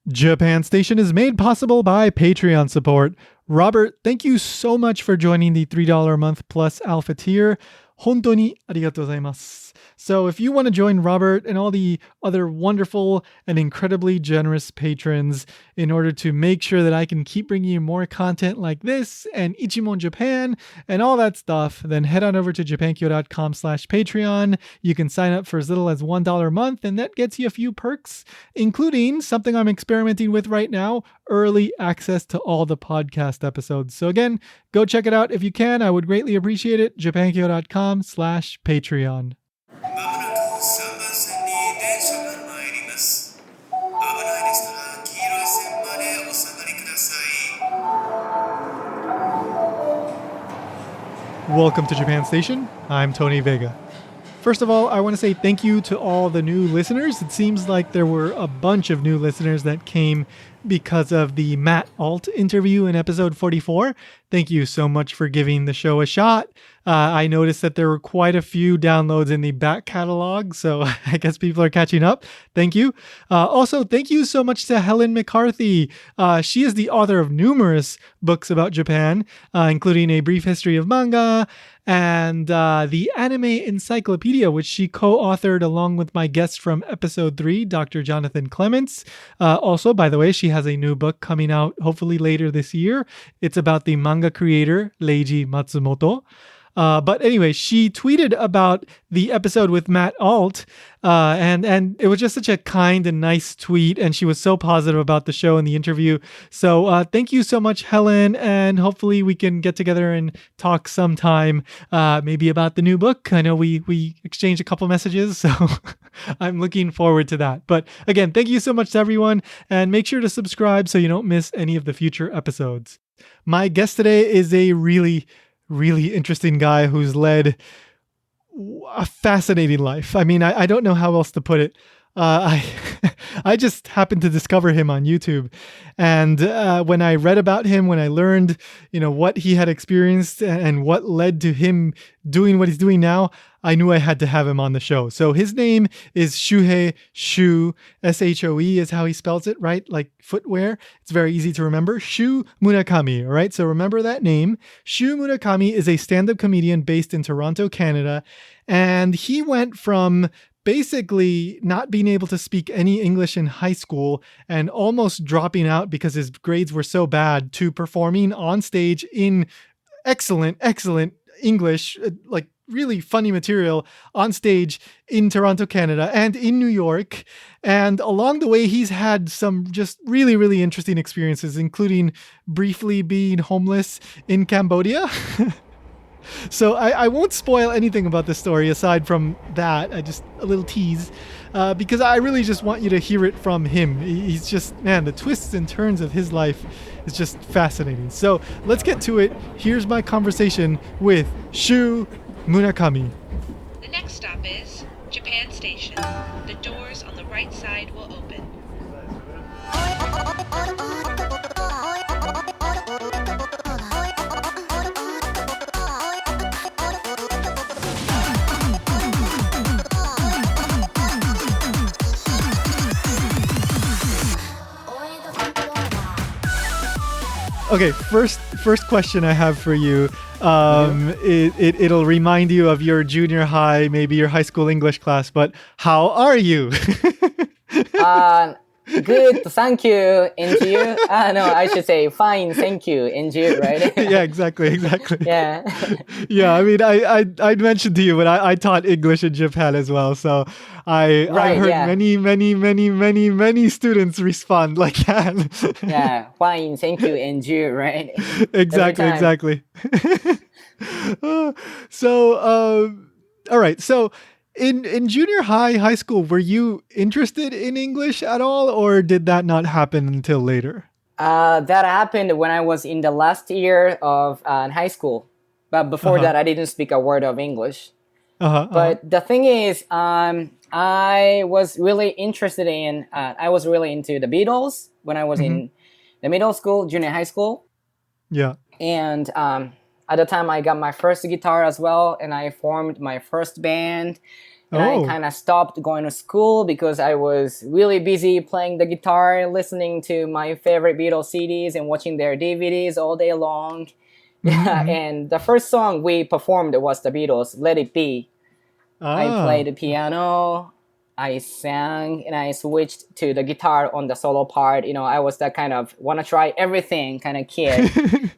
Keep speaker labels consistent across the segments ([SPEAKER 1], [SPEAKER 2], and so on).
[SPEAKER 1] Japan Station is made possible by Patreon support. Robert, thank you so much for joining the $3 a month plus alpha tier. 本当にありがとうございます。So if you want to join Robert and all the other wonderful and incredibly generous patrons in order to make sure that I can keep bringing you more content like this and Ichimon Japan and all that stuff, then head on over to japankyo.com/Patreon. You can sign up for as little as $1 a month, and that gets you a few perks, including something I'm experimenting with right now, early access to all the podcast episodes. So again, go check it out if you can. I would greatly appreciate it. japankyo.com/Patreon.
[SPEAKER 2] まもなく3番線に電車が参ります。危ないですから黄色い線までお下がりください。
[SPEAKER 1] Welcome to Japan Station. I'm Tony Vega. First of all, I want to say thank you to all the new listeners. It seems like there were a bunch of new listeners that came because of the Matt Alt interview in episode 44. Thank you so much for giving the show a shot. I noticed that there were quite a few downloads in the back catalog, so I guess people are catching up. Thank you. Also, thank you so much to Helen McCarthy. She is the author of numerous books about Japan, including A Brief History of Manga and the Anime Encyclopedia, which she co-authored along with my guest from episode 3, Dr. Jonathan Clements. Also, by the way, she has a new book coming out hopefully later this year. It's about the manga creator, Leiji Matsumoto. But anyway, she tweeted about the episode with Matt Alt, and it was just such a kind and nice tweet, and she was so positive about the show and the interview. So thank you so much, Helen, and hopefully we can get together and talk sometime, maybe about the new book. I know we exchanged a couple messages, so I'm looking forward to that. But again, thank you so much to everyone, and make sure to subscribe so you don't miss any of the future episodes. My guest today is a really interesting guy who's led a fascinating life. I mean, I don't know how else to put it. I just happened to discover him on YouTube. And when I read about him, when I learned, what he had experienced and what led to him doing what he's doing now, I knew I had to have him on the show. So his name is Shuhei Shu. S-H-O-E is how he spells it, right? Like footwear. It's very easy to remember. Shu Murakami, all right? So remember that name. Shu Murakami is a stand-up comedian based in Toronto, Canada. And he went from basically not being able to speak any English in high school and almost dropping out because his grades were so bad to performing on stage in excellent English, like really funny material on stage in Toronto, Canada and in New York. And along the way, he's had some just really interesting experiences, including briefly being homeless in Cambodia. So I won't spoil anything about this story aside from that. I just a little tease because I really just want you to hear it from him. He's just, man, the twists and turns of his life is just fascinating. So let's get to it. Here's my conversation with Shu Murakami.
[SPEAKER 3] The next stop is Japan Station. The doors on the right side will open.
[SPEAKER 1] Okay, first question I have for you. It'll remind you of your junior high, maybe your high school English class, but how are you?
[SPEAKER 4] Good, thank you, and you? No, I should say fine, thank you, and you, right?
[SPEAKER 1] Yeah, exactly.
[SPEAKER 4] Yeah.
[SPEAKER 1] Yeah, I mean, I mentioned to you, but I taught English in Japan as well, so I heard many students respond like that.
[SPEAKER 4] Yeah, fine, thank you, and you, right?
[SPEAKER 1] Exactly. So, all right, so in junior high school, were you interested in English at all, or did that not happen until later?
[SPEAKER 4] That happened when I was in the last year of high school. But before that, I didn't speak a word of English. But the thing is, I was really interested in, I was really into the Beatles when I was in the middle school, junior high school.
[SPEAKER 1] Yeah.
[SPEAKER 4] And at the time, I got my first guitar as well, and I formed my first band. And I kind of stopped going to school because I was really busy playing the guitar, listening to my favorite Beatles CDs and watching their DVDs all day long. Yeah, and the first song we performed was the Beatles, Let It Be. I played the piano, I sang, and I switched to the guitar on the solo part. I was that kind of want to try everything kind of kid.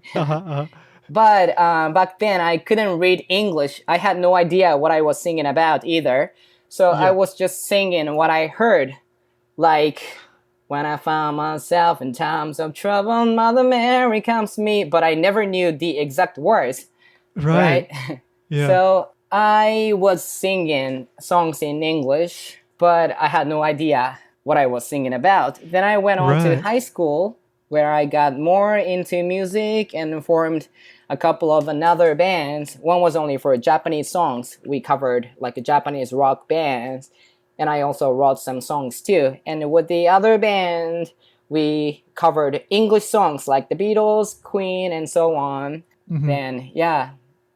[SPEAKER 4] But back then, I couldn't read English. I had no idea what I was singing about either. So I was just singing what I heard. Like, when I found myself in times of trouble, Mother Mary comes to me. But I never knew the exact words. Right?
[SPEAKER 1] Yeah.
[SPEAKER 4] So I was singing songs in English, but I had no idea what I was singing about. Then I went on to high school, where I got more into music and formed a couple of another bands. One was only for Japanese songs. We covered like a Japanese rock bands, and I also wrote some songs too. And with the other band, we covered English songs like the Beatles, Queen, and so on. Then,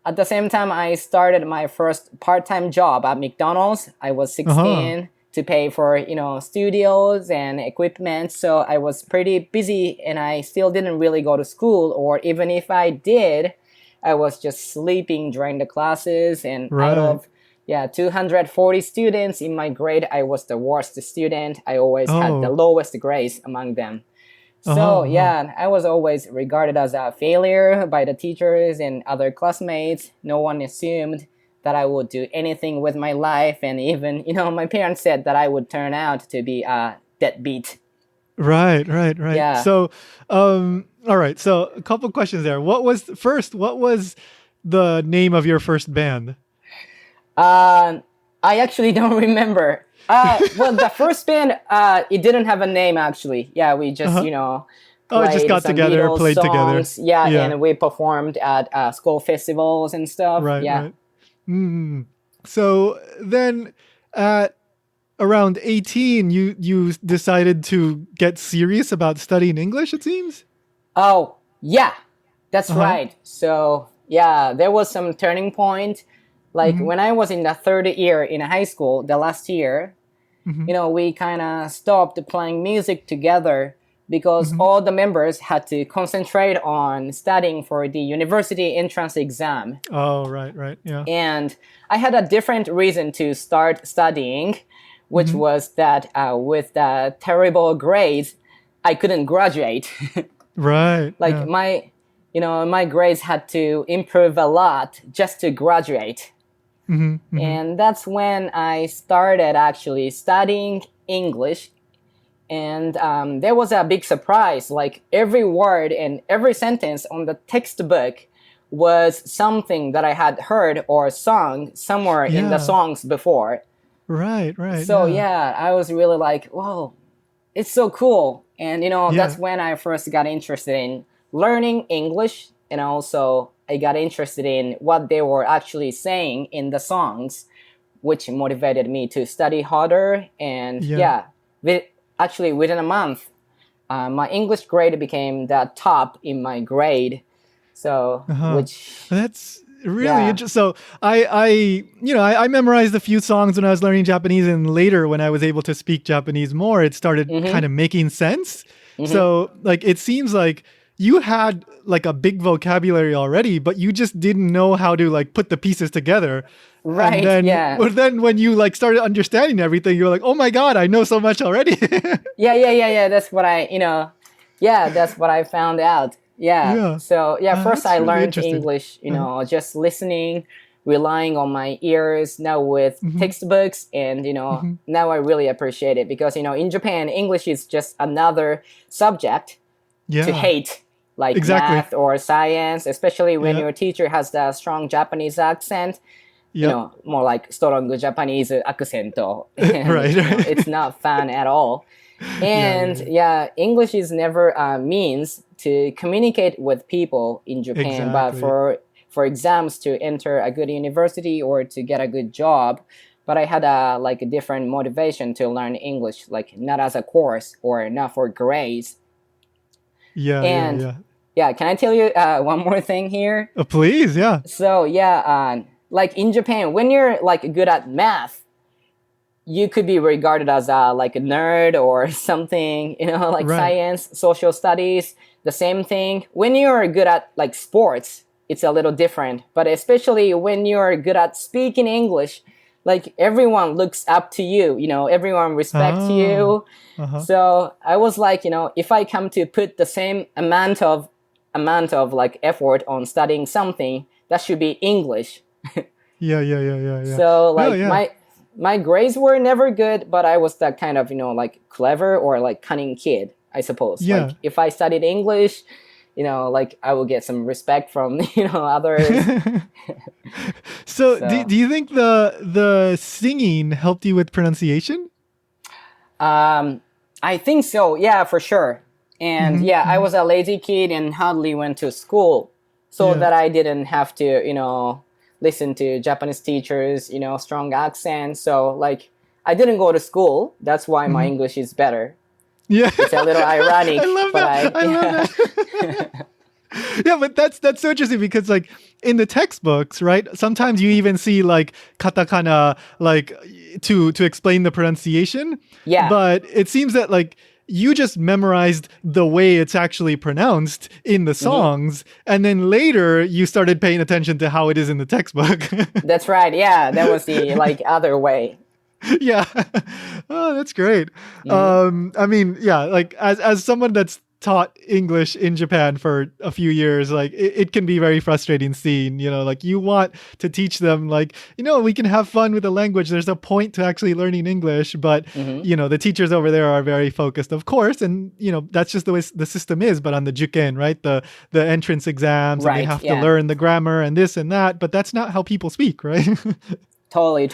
[SPEAKER 4] at the same time, I started my first part-time job at McDonald's. I was 16. To pay for, studios and equipment. So I was pretty busy and I still didn't really go to school, or even if I did, I was just sleeping during the classes. And out of 240 students in my grade, I was the worst student. I always had the lowest grades among them. So I was always regarded as a failure by the teachers and other classmates. No one assumed that I would do anything with my life. And even, my parents said that I would turn out to be a deadbeat.
[SPEAKER 1] Right.
[SPEAKER 4] Yeah.
[SPEAKER 1] So, all right. So a couple questions there. What was the name of your first band?
[SPEAKER 4] I actually don't remember. Well, the first band, it didn't have a name actually. Yeah, we just, played
[SPEAKER 1] just got together,
[SPEAKER 4] Beatles
[SPEAKER 1] played
[SPEAKER 4] songs.
[SPEAKER 1] together.
[SPEAKER 4] Yeah, and we performed at school festivals and stuff.
[SPEAKER 1] Right. So then at around 18, you decided to get serious about studying English, it seems?
[SPEAKER 4] Oh, yeah, that's right. So, there was some turning point. Like when I was in the third year in high school, the last year, we kind of stopped playing music together because all the members had to concentrate on studying for the university entrance exam.
[SPEAKER 1] Oh, right, yeah.
[SPEAKER 4] And I had a different reason to start studying, which was that with the terrible grades, I couldn't graduate.
[SPEAKER 1] Right.
[SPEAKER 4] Like my grades had to improve a lot just to graduate. And that's when I started actually studying English. And there was a big surprise. Like every word and every sentence on the textbook was something that I had heard or sung somewhere in the songs before.
[SPEAKER 1] Right.
[SPEAKER 4] So I was really like, whoa, it's so cool. And that's when I first got interested in learning English, and also I got interested in what they were actually saying in the songs, which motivated me to study harder. And actually within a month, my English grade became the top in my grade. So,
[SPEAKER 1] that's really interesting. So I memorized a few songs when I was learning Japanese, and later when I was able to speak Japanese more, it started kind of making sense. So like, it seems like you had like a big vocabulary already, but you just didn't know how to like put the pieces together.
[SPEAKER 4] Right.
[SPEAKER 1] And then, but then when you like started understanding everything, you're like, oh my God, I know so much already.
[SPEAKER 4] Yeah. That's what that's what I found out. Yeah. So first I learned English, just listening, relying on my ears. Now with textbooks, and now I really appreciate it because in Japan, English is just another subject to hate. Like math or science, especially when your teacher has the strong Japanese accent, more like strong Japanese accent. It's not fun at all. And English is never a means to communicate with people in Japan, but for exams to enter a good university or to get a good job. But I had a different motivation to learn English, like not as a course or not for grades. Can I tell you one more thing here?
[SPEAKER 1] Please, yeah.
[SPEAKER 4] So like in Japan, when you're like good at math, you could be regarded as like a nerd or something, like
[SPEAKER 1] Right.
[SPEAKER 4] science, social studies, the same thing. When you're good at like sports, it's a little different. But especially when you're good at speaking English, like everyone looks up to you, everyone respects
[SPEAKER 1] Oh.
[SPEAKER 4] you.
[SPEAKER 1] Uh-huh.
[SPEAKER 4] So I was like, if I come to put the same amount of like effort on studying something, that should be English.
[SPEAKER 1] Yeah.
[SPEAKER 4] So
[SPEAKER 1] No,
[SPEAKER 4] like
[SPEAKER 1] yeah.
[SPEAKER 4] my grades were never good, but I was that kind of, like clever or like cunning kid, I suppose. Like
[SPEAKER 1] Yeah.
[SPEAKER 4] if I studied English, like I will get some respect from, others.
[SPEAKER 1] So, do,
[SPEAKER 4] So
[SPEAKER 1] do you think the singing helped you with pronunciation?
[SPEAKER 4] I think so. Yeah, for sure. And
[SPEAKER 1] Mm-hmm,
[SPEAKER 4] yeah, I
[SPEAKER 1] mm-hmm.
[SPEAKER 4] was a lazy kid and hardly went to school so
[SPEAKER 1] Yeah.
[SPEAKER 4] that I didn't have to, listen to Japanese teachers, strong accents. So like I didn't go to school. That's why my
[SPEAKER 1] Mm-hmm.
[SPEAKER 4] English is better.
[SPEAKER 1] Yeah.
[SPEAKER 4] It's a little
[SPEAKER 1] I
[SPEAKER 4] ironic,
[SPEAKER 1] love
[SPEAKER 4] but
[SPEAKER 1] that. I love
[SPEAKER 4] yeah.
[SPEAKER 1] that. Yeah, but that's so interesting because like in the textbooks, right? Sometimes you even see like katakana like to explain the pronunciation,
[SPEAKER 4] Yeah.
[SPEAKER 1] but it seems that like you just memorized the way it's actually pronounced in the
[SPEAKER 4] Hmm.
[SPEAKER 1] songs and then later you started paying attention to how it is in the textbook.
[SPEAKER 4] That's right. Yeah, that was the like other way.
[SPEAKER 1] Yeah. Oh, that's great.
[SPEAKER 4] Hmm.
[SPEAKER 1] I mean, yeah, like as someone that's taught English in Japan for a few years, like it can be very frustrating seeing, like you want to teach them like, we can have fun with the language. There's a point to actually learning English, but
[SPEAKER 4] Hmm.
[SPEAKER 1] the teachers over there are very focused, of course, and that's just the way the system is, but on the juken, right? The entrance exams and they
[SPEAKER 4] Right.
[SPEAKER 1] have to
[SPEAKER 4] Yeah.
[SPEAKER 1] learn the grammar and this and that, but that's not how people speak, right?
[SPEAKER 4] Totally.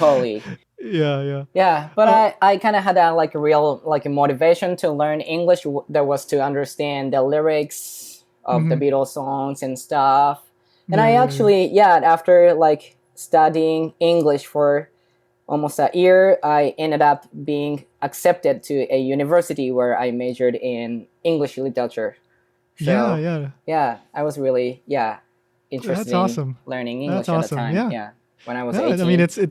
[SPEAKER 1] Yeah.
[SPEAKER 4] Yeah, but
[SPEAKER 1] Oh,
[SPEAKER 4] I kind of had like a real like a motivation to learn English that was to understand the lyrics of the
[SPEAKER 1] mhm.
[SPEAKER 4] Beatles songs and stuff. And I
[SPEAKER 1] Yeah.
[SPEAKER 4] actually, yeah, after like studying English for almost a year, I ended up being accepted to a university where I majored in English literature. So,
[SPEAKER 1] Yeah.
[SPEAKER 4] yeah, I was really, yeah, interested
[SPEAKER 1] That's
[SPEAKER 4] in
[SPEAKER 1] awesome.
[SPEAKER 4] learning
[SPEAKER 1] That's
[SPEAKER 4] English at the
[SPEAKER 1] awesome.
[SPEAKER 4] time.
[SPEAKER 1] Yeah.
[SPEAKER 4] Yeah, when I was
[SPEAKER 1] No, I mean
[SPEAKER 4] 18.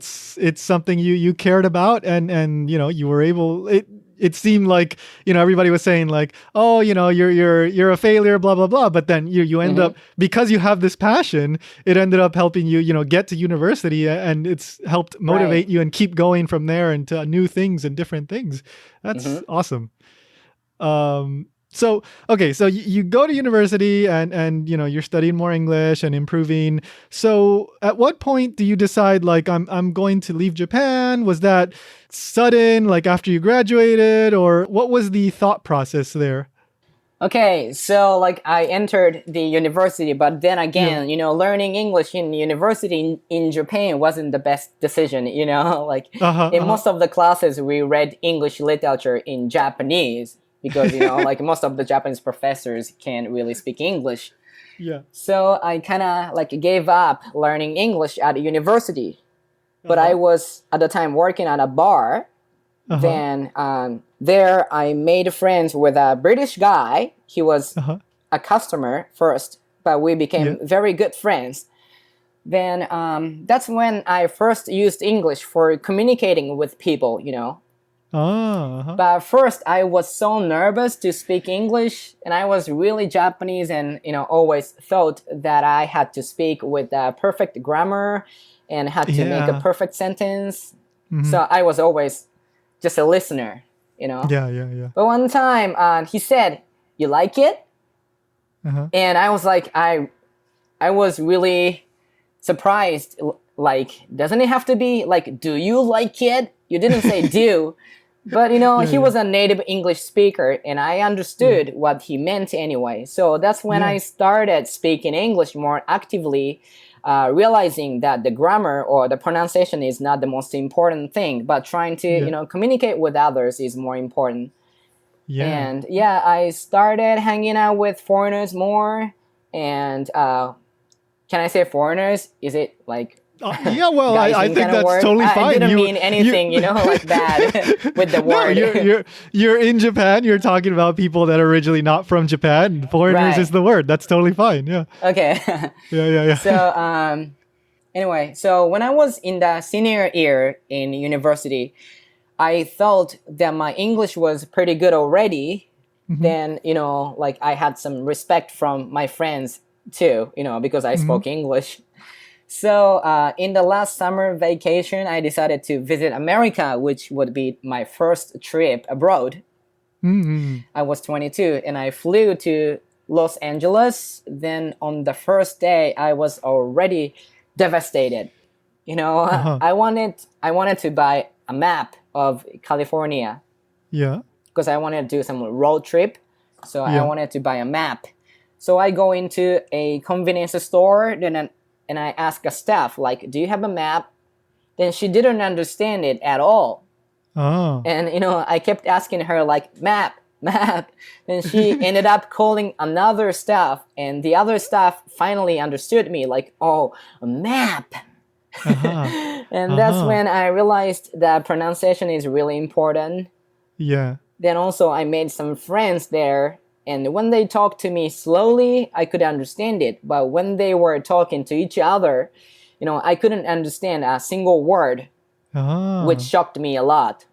[SPEAKER 1] it's something you cared about and you were able it seemed like, everybody was saying like, oh, you're a failure, blah blah blah. But then you end
[SPEAKER 4] Hmm.
[SPEAKER 1] up because you have this passion, it ended up helping you, get to university and it's helped
[SPEAKER 4] Right.
[SPEAKER 1] motivate you and keep going from there into new things and different things.
[SPEAKER 4] Hmm.
[SPEAKER 1] That's awesome. So okay, so you go to university and you're studying more English and improving. So at what point do you decide like I'm going to leave Japan? Was that sudden, like after you graduated, or what was the thought process there?
[SPEAKER 4] Okay, so like I entered the university, but then
[SPEAKER 1] Yeah.
[SPEAKER 4] again, learning English in university in Japan wasn't the best decision, Like
[SPEAKER 1] Uh-huh.
[SPEAKER 4] in
[SPEAKER 1] Uh-huh.
[SPEAKER 4] most of the classes, we read English literature in Japanese because, like most of the Japanese professors can't really speak English.
[SPEAKER 1] Yeah.
[SPEAKER 4] So I kind of like gave up learning English at university. But I
[SPEAKER 1] Uh-huh.
[SPEAKER 4] was at the time working at a bar.
[SPEAKER 1] Uh-huh.
[SPEAKER 4] Then there I made friends with a British guy. He was
[SPEAKER 1] Uh-huh.
[SPEAKER 4] a customer first, but we
[SPEAKER 1] Yeah.
[SPEAKER 4] became very good friends. Then that's when I first used English for communicating with people.
[SPEAKER 1] Ah, uh-huh.
[SPEAKER 4] But first I was so nervous to speak English, and I was really Japanese, and always thought that I had to speak with perfect grammar and had to make a
[SPEAKER 1] Yeah.
[SPEAKER 4] perfect sentence.
[SPEAKER 1] Hmm.
[SPEAKER 4] So I was always just a listener.
[SPEAKER 1] Yeah.
[SPEAKER 4] But one time, he said, "You like it?"
[SPEAKER 1] Uh-huh.
[SPEAKER 4] And I was like, I was really surprised. Like, doesn't it have to be like, "Do you like it?" You didn't say "do," but he
[SPEAKER 1] Yeah.
[SPEAKER 4] was a native English speaker, and I understood what he meant anyway. So that's when
[SPEAKER 1] Yeah.
[SPEAKER 4] I started speaking English more actively. Realizing that the grammar or the pronunciation is not the most important thing, but trying to
[SPEAKER 1] Yeah.
[SPEAKER 4] communicate with others is more important.
[SPEAKER 1] Yeah.
[SPEAKER 4] And yeah, I started hanging out with foreigners more. And can I say foreigners? Is it like
[SPEAKER 1] Yeah, well, I
[SPEAKER 4] gaijin
[SPEAKER 1] think
[SPEAKER 4] kind of
[SPEAKER 1] that's
[SPEAKER 4] word?
[SPEAKER 1] totally
[SPEAKER 4] I
[SPEAKER 1] fine.
[SPEAKER 4] didn't
[SPEAKER 1] You,
[SPEAKER 4] mean
[SPEAKER 1] you,
[SPEAKER 4] anything, like bad with the
[SPEAKER 1] no,
[SPEAKER 4] word.
[SPEAKER 1] you're in Japan. You're talking about people that are originally not from Japan. Foreigners
[SPEAKER 4] Right.
[SPEAKER 1] is the word. That's totally fine. Yeah,
[SPEAKER 4] Okay.
[SPEAKER 1] yeah.
[SPEAKER 4] So anyway, so when I was in the senior year in university, I thought that my English was pretty good already,
[SPEAKER 1] Mm-hmm.
[SPEAKER 4] then, like I had some respect from my friends too, because I spoke English. So in the last summer vacation, I decided to visit America, which would be my first trip abroad.
[SPEAKER 1] Mm-hmm.
[SPEAKER 4] I was 22 and I flew to Los Angeles. Then on the first day, I was already devastated.
[SPEAKER 1] Uh-huh.
[SPEAKER 4] I wanted to buy a map of California
[SPEAKER 1] Yeah.
[SPEAKER 4] because I wanted to do some road trip. So I
[SPEAKER 1] Yeah.
[SPEAKER 4] wanted to buy a map. So I go into a convenience store and I ask a staff, like, do you have a map? Then she didn't understand it at all.
[SPEAKER 1] Oh.
[SPEAKER 4] And, I kept asking her, like, map, map. Then she ended up calling another staff. And the other staff finally understood me, like, oh, a map.
[SPEAKER 1] Uh-huh.
[SPEAKER 4] And that's when I realized that pronunciation is really important.
[SPEAKER 1] Yeah.
[SPEAKER 4] Then also I made some friends there, and when they talked to me slowly, I could understand it. But when they were talking to each other, I couldn't understand a single word, which shocked me a lot.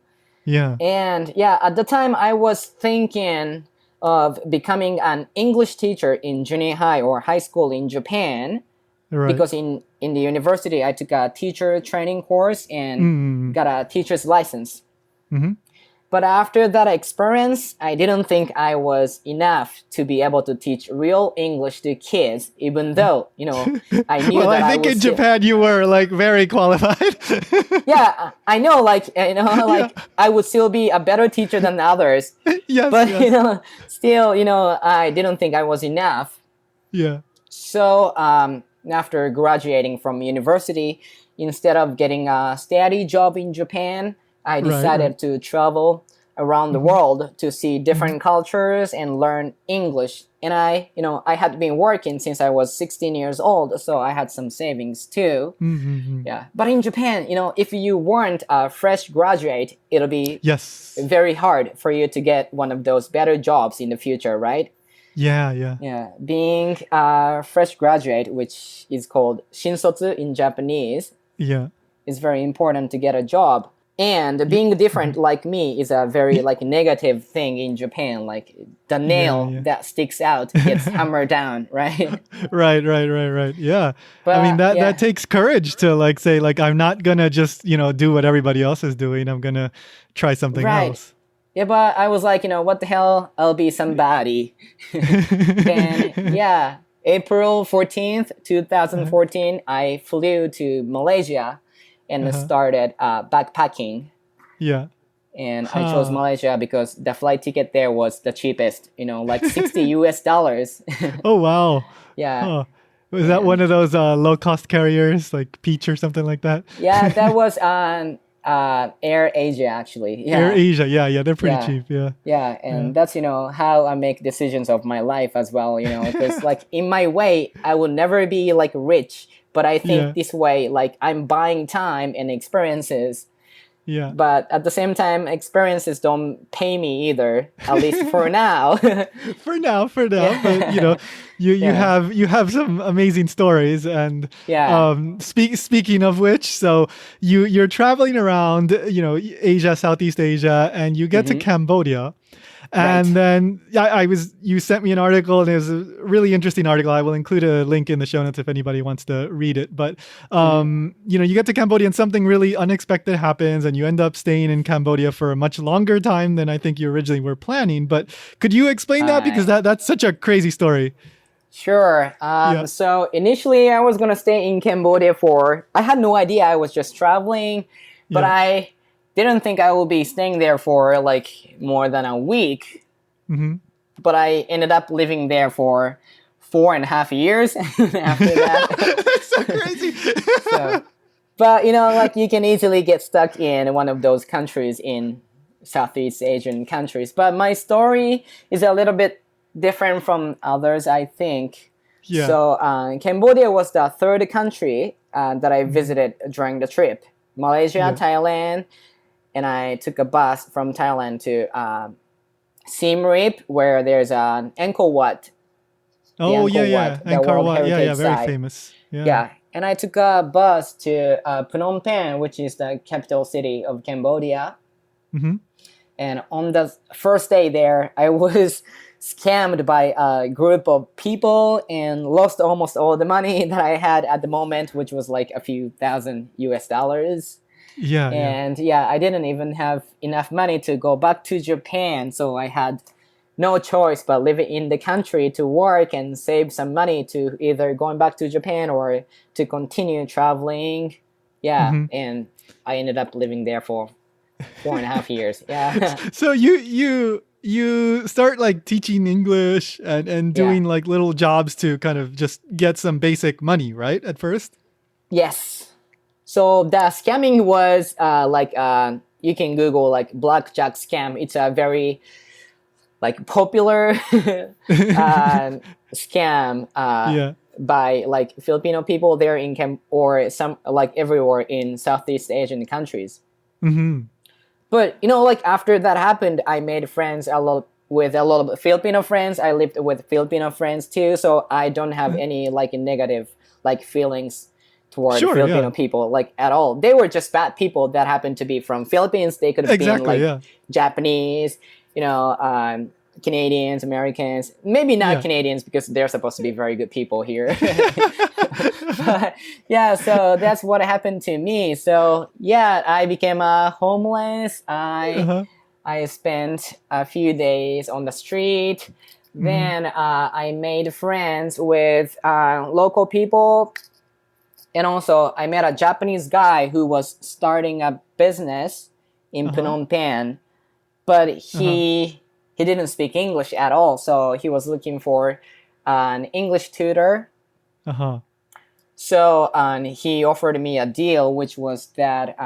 [SPEAKER 1] Yeah.
[SPEAKER 4] And yeah, at the time I was thinking of becoming an English teacher in junior high or high school in Japan,
[SPEAKER 1] Right.
[SPEAKER 4] because in the university I took a teacher training course and got a teacher's license.
[SPEAKER 1] Mm-hmm.
[SPEAKER 4] But after that experience, I didn't think I was enough to be able to teach real English to kids, even though, I knew
[SPEAKER 1] Well,
[SPEAKER 4] that
[SPEAKER 1] I think
[SPEAKER 4] was
[SPEAKER 1] in Japan you were like very qualified.
[SPEAKER 4] Yeah, I know, like, I would still be a better teacher than others.
[SPEAKER 1] Yes.
[SPEAKER 4] But,
[SPEAKER 1] yes.
[SPEAKER 4] still, I didn't think I was enough.
[SPEAKER 1] Yeah.
[SPEAKER 4] So after graduating from university, instead of getting a steady job in Japan, I decided to travel around the world to see different cultures and learn English. And I had been working since I was 16 years old, so I had some savings too.
[SPEAKER 1] Mm-hmm.
[SPEAKER 4] Yeah. But in Japan, if you weren't a fresh graduate, it'll be
[SPEAKER 1] Yes.
[SPEAKER 4] very hard for you to get one of those better jobs in the future, right?
[SPEAKER 1] Yeah. Yeah.
[SPEAKER 4] Yeah. Being a fresh graduate, which is called shinsotsu in Japanese,
[SPEAKER 1] Yeah.
[SPEAKER 4] is very important to get a job. And being different like me is a very like negative thing in Japan. Like the nail that sticks out gets hammered down, right?
[SPEAKER 1] Right. Yeah.
[SPEAKER 4] But,
[SPEAKER 1] I mean that takes courage to like say like I'm not gonna just do what everybody else is doing. I'm gonna try something else.
[SPEAKER 4] Yeah, but I was like, what the hell? I'll be somebody. Then yeah, April 14th, 2014, I flew to Malaysia and started backpacking.
[SPEAKER 1] Yeah.
[SPEAKER 4] And I chose Malaysia because the flight ticket there was the cheapest, like $60.
[SPEAKER 1] Oh, wow.
[SPEAKER 4] Yeah.
[SPEAKER 1] Huh. Was that one of those low-cost carriers like Peach or something like that?
[SPEAKER 4] Yeah, that was on Air Asia, actually. Yeah.
[SPEAKER 1] Air Asia, yeah, they're pretty cheap, yeah.
[SPEAKER 4] Yeah, and that's, how I make decisions of my life as well, because like in my way, I will never be like rich, but I think this way, like I'm buying time and experiences.
[SPEAKER 1] Yeah.
[SPEAKER 4] But at the same time, experiences don't pay me either, at least for now.
[SPEAKER 1] For now. But you have some amazing stories, and speaking of which, so you're traveling around, Asia, Southeast Asia, and you get to Cambodia. And then you sent me an article, and it was a really interesting article. I will include a link in the show notes if anybody wants to read it. But, you get to Cambodia and something really unexpected happens, and you end up staying in Cambodia for a much longer time than I think you originally were planning. But could you explain that? Because that's such a crazy story.
[SPEAKER 4] Sure. So initially I was going to stay in Cambodia I had no idea. I was just traveling, but I didn't think I would be staying there for like more than a week.
[SPEAKER 1] Mm-hmm.
[SPEAKER 4] But I ended up living there for 4.5 years after that.
[SPEAKER 1] That's so crazy.
[SPEAKER 4] But like you can easily get stuck in one of those countries in Southeast Asian countries. But my story is a little bit different from others, I think.
[SPEAKER 1] Yeah.
[SPEAKER 4] So Cambodia was the third country that I visited during the trip. Malaysia, Thailand, and I took a bus from Thailand to Siem Reap, where there's an Angkor Wat.
[SPEAKER 1] Oh, yeah. Angkor Wat, yeah, very
[SPEAKER 4] site.
[SPEAKER 1] famous.
[SPEAKER 4] Yeah, and I took a bus to Phnom Penh, which is the capital city of Cambodia.
[SPEAKER 1] Mm-hmm.
[SPEAKER 4] And on the first day there, I was scammed by a group of people and lost almost all the money that I had at the moment, which was like a few thousand US dollars.
[SPEAKER 1] Yeah, yeah.
[SPEAKER 4] And yeah, I didn't even have enough money to go back to Japan. So I had no choice but live in the country to work and save some money to either going back to Japan or to continue traveling. Yeah.
[SPEAKER 1] Mm-hmm.
[SPEAKER 4] And I ended up living there for 4.5 years. Yeah.
[SPEAKER 1] So you start like teaching English and doing
[SPEAKER 4] Yeah.
[SPEAKER 1] like little jobs to kind of just get some basic money, right? At first.
[SPEAKER 4] Yes. So the scamming was you can Google like blackjack scam. It's a very like popular scam
[SPEAKER 1] Yeah.
[SPEAKER 4] by like Filipino people there in or some like everywhere in Southeast Asian countries.
[SPEAKER 1] Mm-hmm.
[SPEAKER 4] But like after that happened, I made friends with a lot of Filipino friends. I lived with Filipino friends too, so I don't have any like negative like feelings toward
[SPEAKER 1] Sure,
[SPEAKER 4] Filipino
[SPEAKER 1] yeah.
[SPEAKER 4] people like at all. They were just bad people that happened to be from Philippines. They could have been
[SPEAKER 1] Exactly,
[SPEAKER 4] like
[SPEAKER 1] yeah.
[SPEAKER 4] Japanese, Canadians, Americans, maybe not
[SPEAKER 1] Yeah.
[SPEAKER 4] Canadians because they're supposed to be very good people here. But, yeah, so that's what happened to me. So yeah, I became homeless.
[SPEAKER 1] Uh-huh.
[SPEAKER 4] I spent a few days on the street. Then I made friends with local people. And also, I met a Japanese guy who was starting a business in Phnom Penh, but he didn't speak English at all. So he was looking for an English tutor.
[SPEAKER 1] Uh-huh.
[SPEAKER 4] So he offered me a deal, which was that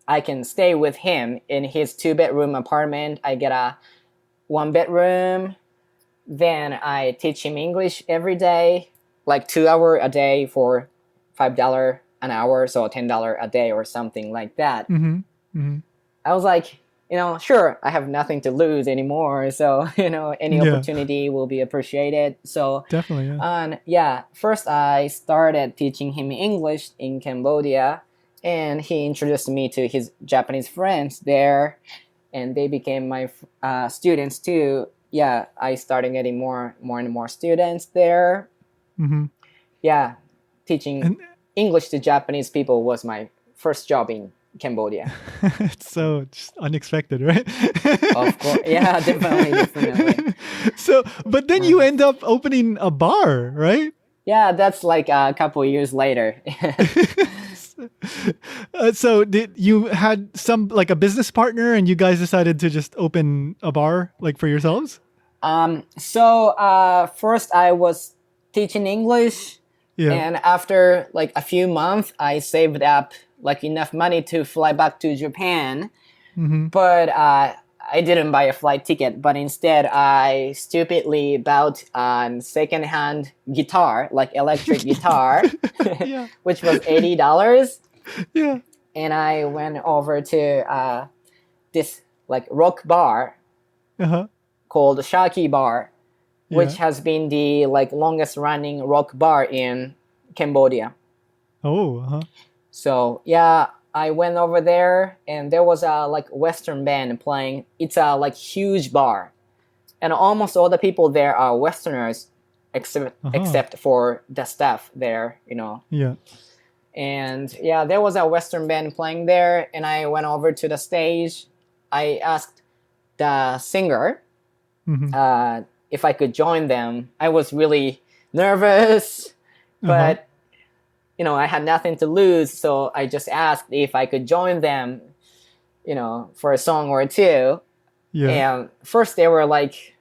[SPEAKER 4] I can stay with him in his 2-bedroom apartment. I get a 1-bedroom. Then I teach him English every day, like 2 hours a day for $5 an hour, so $10 a day or something like that.
[SPEAKER 1] Mm-hmm. Mm-hmm.
[SPEAKER 4] I was like, sure, I have nothing to lose anymore. So, any
[SPEAKER 1] Yeah.
[SPEAKER 4] opportunity will be appreciated. So,
[SPEAKER 1] Definitely, yeah.
[SPEAKER 4] first I started teaching him English in Cambodia, and he introduced me to his Japanese friends there, and they became my students too. Yeah, I started getting more and more students there.
[SPEAKER 1] Mm-hmm.
[SPEAKER 4] Yeah, teaching
[SPEAKER 1] And
[SPEAKER 4] English to Japanese people was my first job in Cambodia.
[SPEAKER 1] it's so just unexpected, right?
[SPEAKER 4] Of course. Yeah, definitely.
[SPEAKER 1] So, but then you end up opening a bar, right?
[SPEAKER 4] Yeah, that's like a couple years later.
[SPEAKER 1] So did you had some like a business partner and you guys decided to just open a bar like for yourselves?
[SPEAKER 4] First I was teaching English,
[SPEAKER 1] Yeah.
[SPEAKER 4] and after like a few months, I saved up like enough money to fly back to Japan.
[SPEAKER 1] Mm-hmm.
[SPEAKER 4] But I didn't buy a flight ticket, but instead I stupidly bought a second-hand guitar, like electric guitar,
[SPEAKER 1] Yeah.
[SPEAKER 4] which was $80.
[SPEAKER 1] Yeah.
[SPEAKER 4] And I went over to this like rock bar
[SPEAKER 1] Uh-huh.
[SPEAKER 4] called Shaki Bar, which
[SPEAKER 1] Yeah.
[SPEAKER 4] has been the like longest running rock bar in Cambodia.
[SPEAKER 1] Oh, uh-huh.
[SPEAKER 4] So yeah, I went over there and there was a like Western band playing. It's a like huge bar, and almost all the people there are Westerners, except for the staff there,
[SPEAKER 1] Yeah.
[SPEAKER 4] And yeah, there was a Western band playing there, and I went over to the stage. I asked the singer
[SPEAKER 1] Mm-hmm.
[SPEAKER 4] if I could join them. I was really nervous, but I had nothing to lose, so I just asked if I could join them, for a song or two.
[SPEAKER 1] Yeah.
[SPEAKER 4] And first they were like,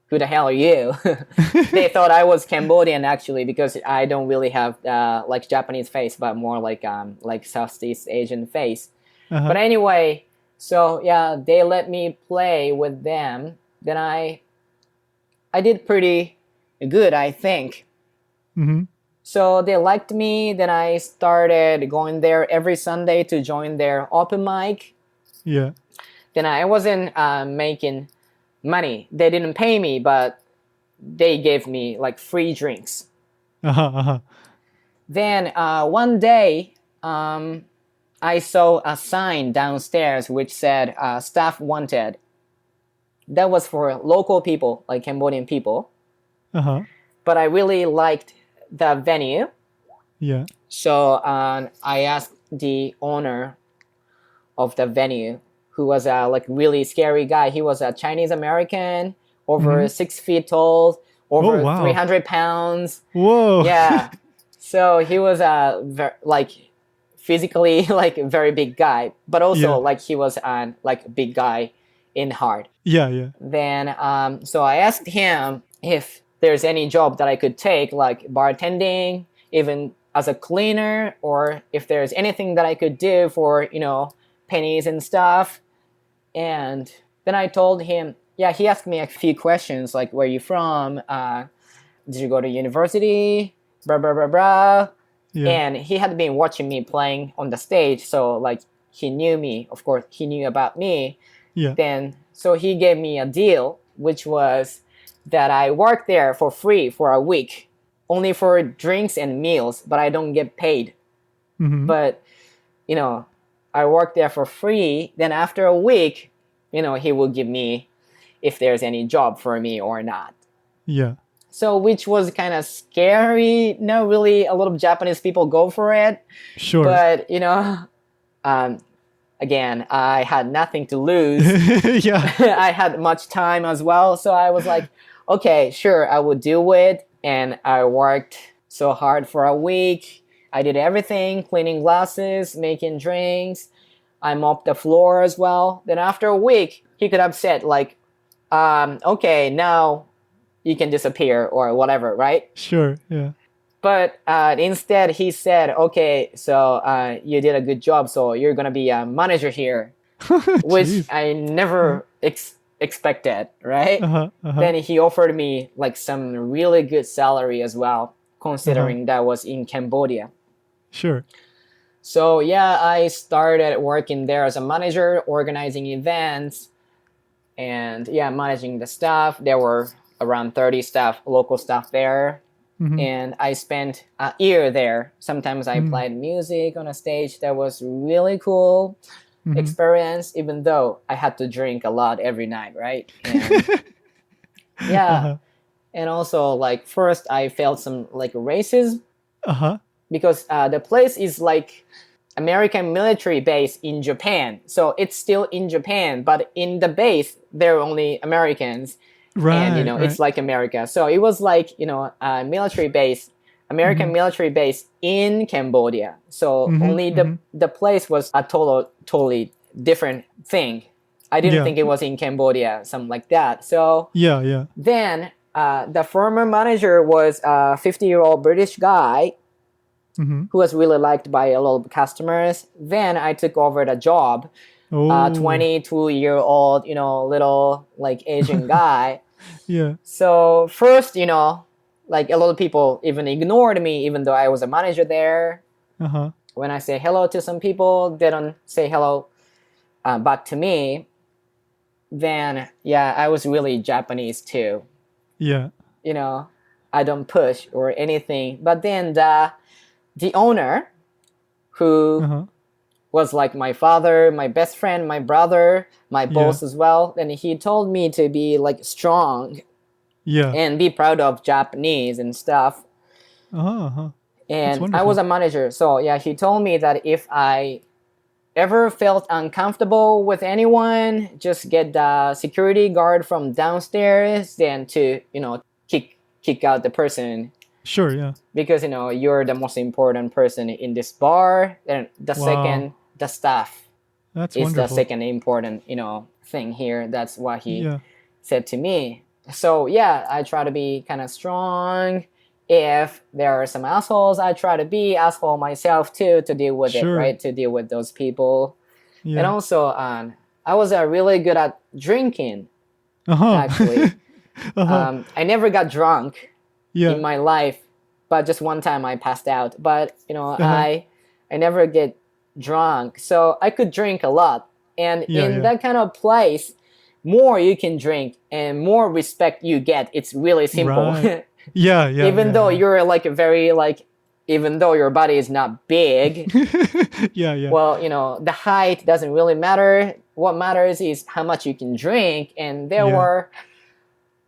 [SPEAKER 4] "Who the hell are you?" They thought I was Cambodian actually, because I don't really have like Japanese face, but more like Southeast Asian face.
[SPEAKER 1] Uh-huh.
[SPEAKER 4] But anyway, so yeah, they let me play with them. Then I did pretty good, I think.
[SPEAKER 1] Mm-hmm.
[SPEAKER 4] So they liked me. Then I started going there every Sunday to join their open mic.
[SPEAKER 1] Yeah.
[SPEAKER 4] Then I wasn't making money. They didn't pay me, but they gave me like free drinks.
[SPEAKER 1] Uh-huh. Uh-huh.
[SPEAKER 4] Then one day, I I saw a sign downstairs which said staff wanted. That was for local people, like Cambodian people. But I really liked the venue.
[SPEAKER 1] Yeah.
[SPEAKER 4] So I asked the owner of the venue, who was a like really scary guy. He was a Chinese American, over 6 feet tall, over 300 pounds.
[SPEAKER 1] Whoa.
[SPEAKER 4] Yeah. So he was a like physically like a very big guy, but also like he was like a big guy in heart.
[SPEAKER 1] Yeah, yeah.
[SPEAKER 4] Then so I asked him if there's any job that I could take, like bartending, even as a cleaner, or if there's anything that I could do for, you know, pennies and stuff. And then I told him, yeah, he asked me a few questions like, where are you from? Did you go to university? Blah, blah, blah, blah. Yeah. And he had been watching me playing on the stage. So like he knew me, of course, he knew about me.
[SPEAKER 1] Yeah.
[SPEAKER 4] Then, so he gave me a deal, which was that I work there for free for a week, only for drinks and meals, but I don't get paid. But, you know, I work there for free. Then after a week, you know, he will give me if there's any job for me or not.
[SPEAKER 1] Yeah.
[SPEAKER 4] So, which was kind of scary. No, really, a lot of Japanese people go for it.
[SPEAKER 1] Sure.
[SPEAKER 4] But, you know, again, I had nothing to lose.
[SPEAKER 1] Yeah.
[SPEAKER 4] I had much time as well. So I was like, okay, sure, I will do it. And I worked so hard for a week. I did everything, cleaning glasses, making drinks. I mopped the floor as well. Then after a week, he could have said like, okay, now you can disappear or whatever, right?
[SPEAKER 1] Sure, yeah.
[SPEAKER 4] But instead he said, okay, so you did a good job, so you're going to be a manager here, which I never expected, right? Then he offered me like some really good salary as well, considering that was in Cambodia.
[SPEAKER 1] Sure.
[SPEAKER 4] So yeah, I started working there as a manager, organizing events, and yeah, managing the staff. There were around 30 staff, local staff there. And I spent a year there. Sometimes I played music on a stage. That was really cool experience, even though I had to drink a lot every night, right? And yeah. And also, like, first I felt some, like, racism. Because the place is, like, American military base in Japan. So it's still in Japan, but in the base, there are only Americans. Right, and, you know, it's like America. So it was like, you know, a military base, American military base in Cambodia. So only the place was a totally different thing. I didn't think it was in Cambodia, something like that. So then the former manager was a 50-year-old British guy who was really liked by a lot of customers. Then I took over the job. 22-year-old, you know, little like Asian guy.
[SPEAKER 1] Yeah.
[SPEAKER 4] So first, you know, like a lot of people even ignored me, even though I was a manager there. When I say hello to some people, they don't say hello back to me. Then, yeah, I was really Japanese too.
[SPEAKER 1] Yeah.
[SPEAKER 4] You know, I don't push or anything. But then the owner, who was like my father, my best friend, my brother, my boss as well. And he told me to be like strong and be proud of Japanese and stuff. And I was a manager. So yeah, he told me that if I ever felt uncomfortable with anyone, just get the security guard from downstairs, then to, you know, kick out the person.
[SPEAKER 1] Sure, yeah.
[SPEAKER 4] Because, you know, you're the most important person in this bar. And the second, the staff is wonderful. The second important, you know, thing here. That's what he said to me. So yeah, I try to be kind of strong. If there are some assholes, I try to be asshole myself too, to deal with it, right? To deal with those people. And also, I was really good at drinking, actually. I never got drunk in my life, but just one time I passed out. But, you know, I never get drunk, so I could drink a lot. And in that kind of place, more you can drink and more respect you get. It's really simple.
[SPEAKER 1] Right. Even
[SPEAKER 4] though you're like a very like even though your body is not big,
[SPEAKER 1] Yeah.
[SPEAKER 4] well, the height doesn't really matter. What matters is how much you can drink. And there were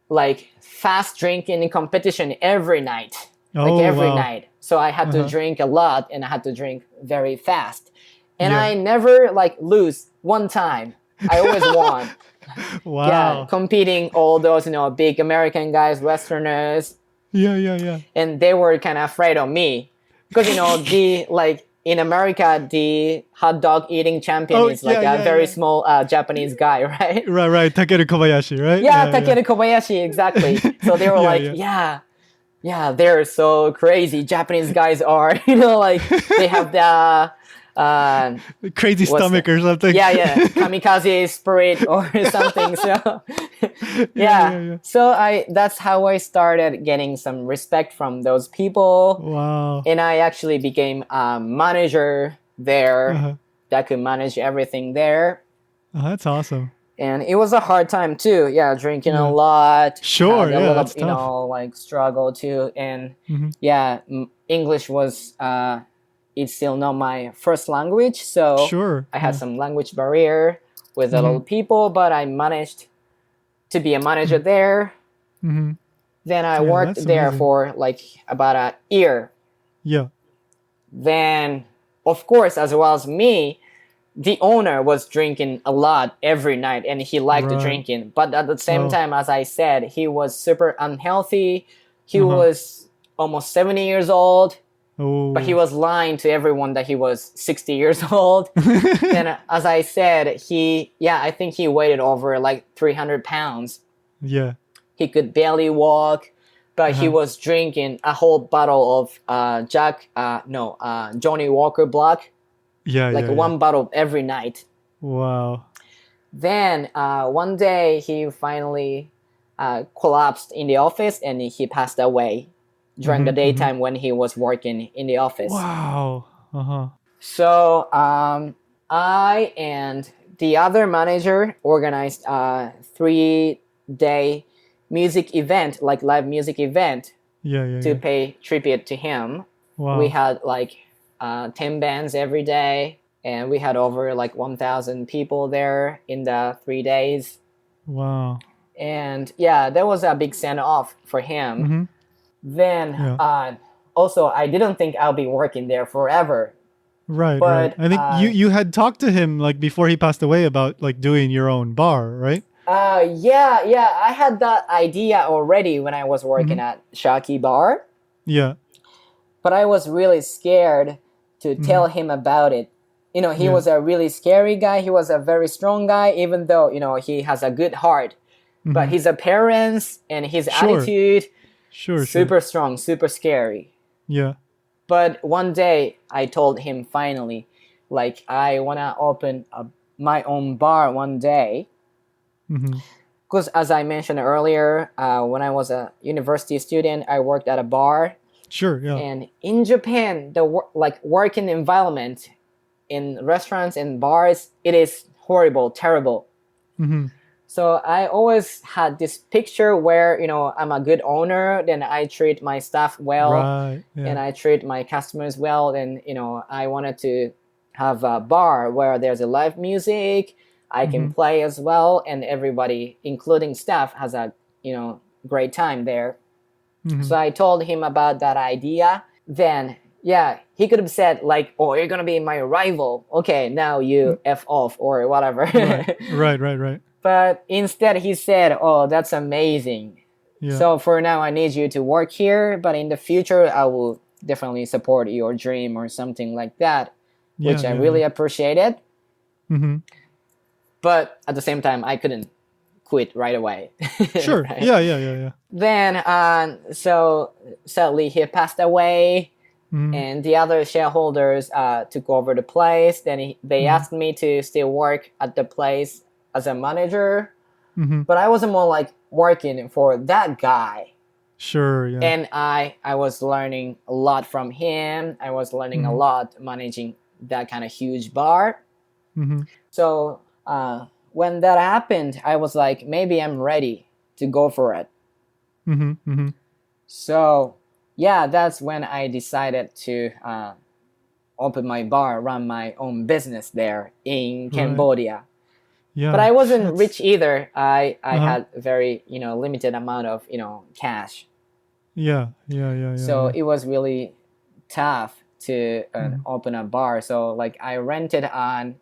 [SPEAKER 4] like fast drinking competition every night, every night. So I had to drink a lot, and I had to drink very fast. And I never like lose one time. I always won.
[SPEAKER 1] Wow.
[SPEAKER 4] Yeah, competing all those, big American guys, Westerners.
[SPEAKER 1] Yeah.
[SPEAKER 4] And they were kind of afraid of me because, in America, the hot dog eating champion is like a very small Japanese guy, right?
[SPEAKER 1] Right. Takeru Kobayashi, right?
[SPEAKER 4] Yeah, Takeru Kobayashi, exactly. So they were yeah, they're so crazy. Japanese guys are, they have the
[SPEAKER 1] crazy stomach or something.
[SPEAKER 4] Yeah, kamikaze spirit or something. So
[SPEAKER 1] Yeah.
[SPEAKER 4] So that's how I started getting some respect from those people.
[SPEAKER 1] Wow.
[SPEAKER 4] And I actually became a manager there that could manage everything there.
[SPEAKER 1] That's awesome.
[SPEAKER 4] And it was a hard time too. Yeah, drinking a lot.
[SPEAKER 1] Sure,
[SPEAKER 4] a little,
[SPEAKER 1] that's tough.
[SPEAKER 4] like struggle too. And English was it's still not my first language, so I had some language barrier with a lot of people, but I managed to be a manager there. Then I worked there for like about a year.
[SPEAKER 1] Yeah.
[SPEAKER 4] Then, of course, as well as me, the owner was drinking a lot every night, and he liked drinking. But at the same time, as I said, he was super unhealthy. He was almost 70 years old.
[SPEAKER 1] Oh.
[SPEAKER 4] But he was lying to everyone that he was 60 years old. And as I said, I think he weighed over like 300 pounds.
[SPEAKER 1] Yeah.
[SPEAKER 4] He could barely walk, but he was drinking a whole bottle of Johnny Walker Black.
[SPEAKER 1] Yeah.
[SPEAKER 4] One bottle every night.
[SPEAKER 1] Wow.
[SPEAKER 4] Then one day he finally collapsed in the office, and he passed away during the daytime when he was working in the office.
[SPEAKER 1] Wow.
[SPEAKER 4] So I and the other manager organized a 3-day music event, like live music event, to pay tribute to him.
[SPEAKER 1] Wow.
[SPEAKER 4] We had like 10 bands every day, and we had over like 1,000 people there in the 3 days.
[SPEAKER 1] Wow.
[SPEAKER 4] And that was a big send off for him. Then also I didn't think I'll be working there forever.
[SPEAKER 1] Right. I think you had talked to him like before he passed away about like doing your own bar, right?
[SPEAKER 4] I had that idea already when I was working at Shaki Bar.
[SPEAKER 1] Yeah.
[SPEAKER 4] But I was really scared to tell him about it. He was a really scary guy. He was a very strong guy, even though, he has a good heart. But his appearance and his attitude, super strong, super scary.
[SPEAKER 1] Yeah.
[SPEAKER 4] But one day I told him finally, like, I want to open my own bar one day. Because as I mentioned earlier, when I was a university student, I worked at a bar.
[SPEAKER 1] Sure, yeah.
[SPEAKER 4] And in Japan, the working environment in restaurants and bars, it is horrible, terrible. So I always had this picture where, I'm a good owner, then I treat my staff well, and I treat my customers well, and, I wanted to have a bar where there's a live music, I can play as well, and everybody, including staff, has a, great time there. So I told him about that idea. Then, he could have said like, "Oh, you're gonna be my rival. Okay, now you F off," or whatever.
[SPEAKER 1] Right.
[SPEAKER 4] But instead he said, "Oh, that's amazing. So for now I need you to work here, but in the future I will definitely support your dream," or something like that, which I really appreciated. But at the same time, I couldn't quit right away.
[SPEAKER 1] Sure.
[SPEAKER 4] Right?
[SPEAKER 1] Yeah.
[SPEAKER 4] Then, so sadly he passed away, and the other shareholders took over the place. Then they asked me to still work at the place as a manager, but I was more like working for that guy.
[SPEAKER 1] Sure, yeah.
[SPEAKER 4] And I was learning a lot from him. I was learning a lot managing that kind of huge bar. So when that happened, I was like, maybe I'm ready to go for it. So yeah, that's when I decided to open my bar, run my own business there in Cambodia.
[SPEAKER 1] Yeah.
[SPEAKER 4] But I wasn't rich either. I
[SPEAKER 1] Uh-huh.
[SPEAKER 4] had very limited amount of cash.
[SPEAKER 1] Yeah.
[SPEAKER 4] So it was really tough to open a bar. So like I rented on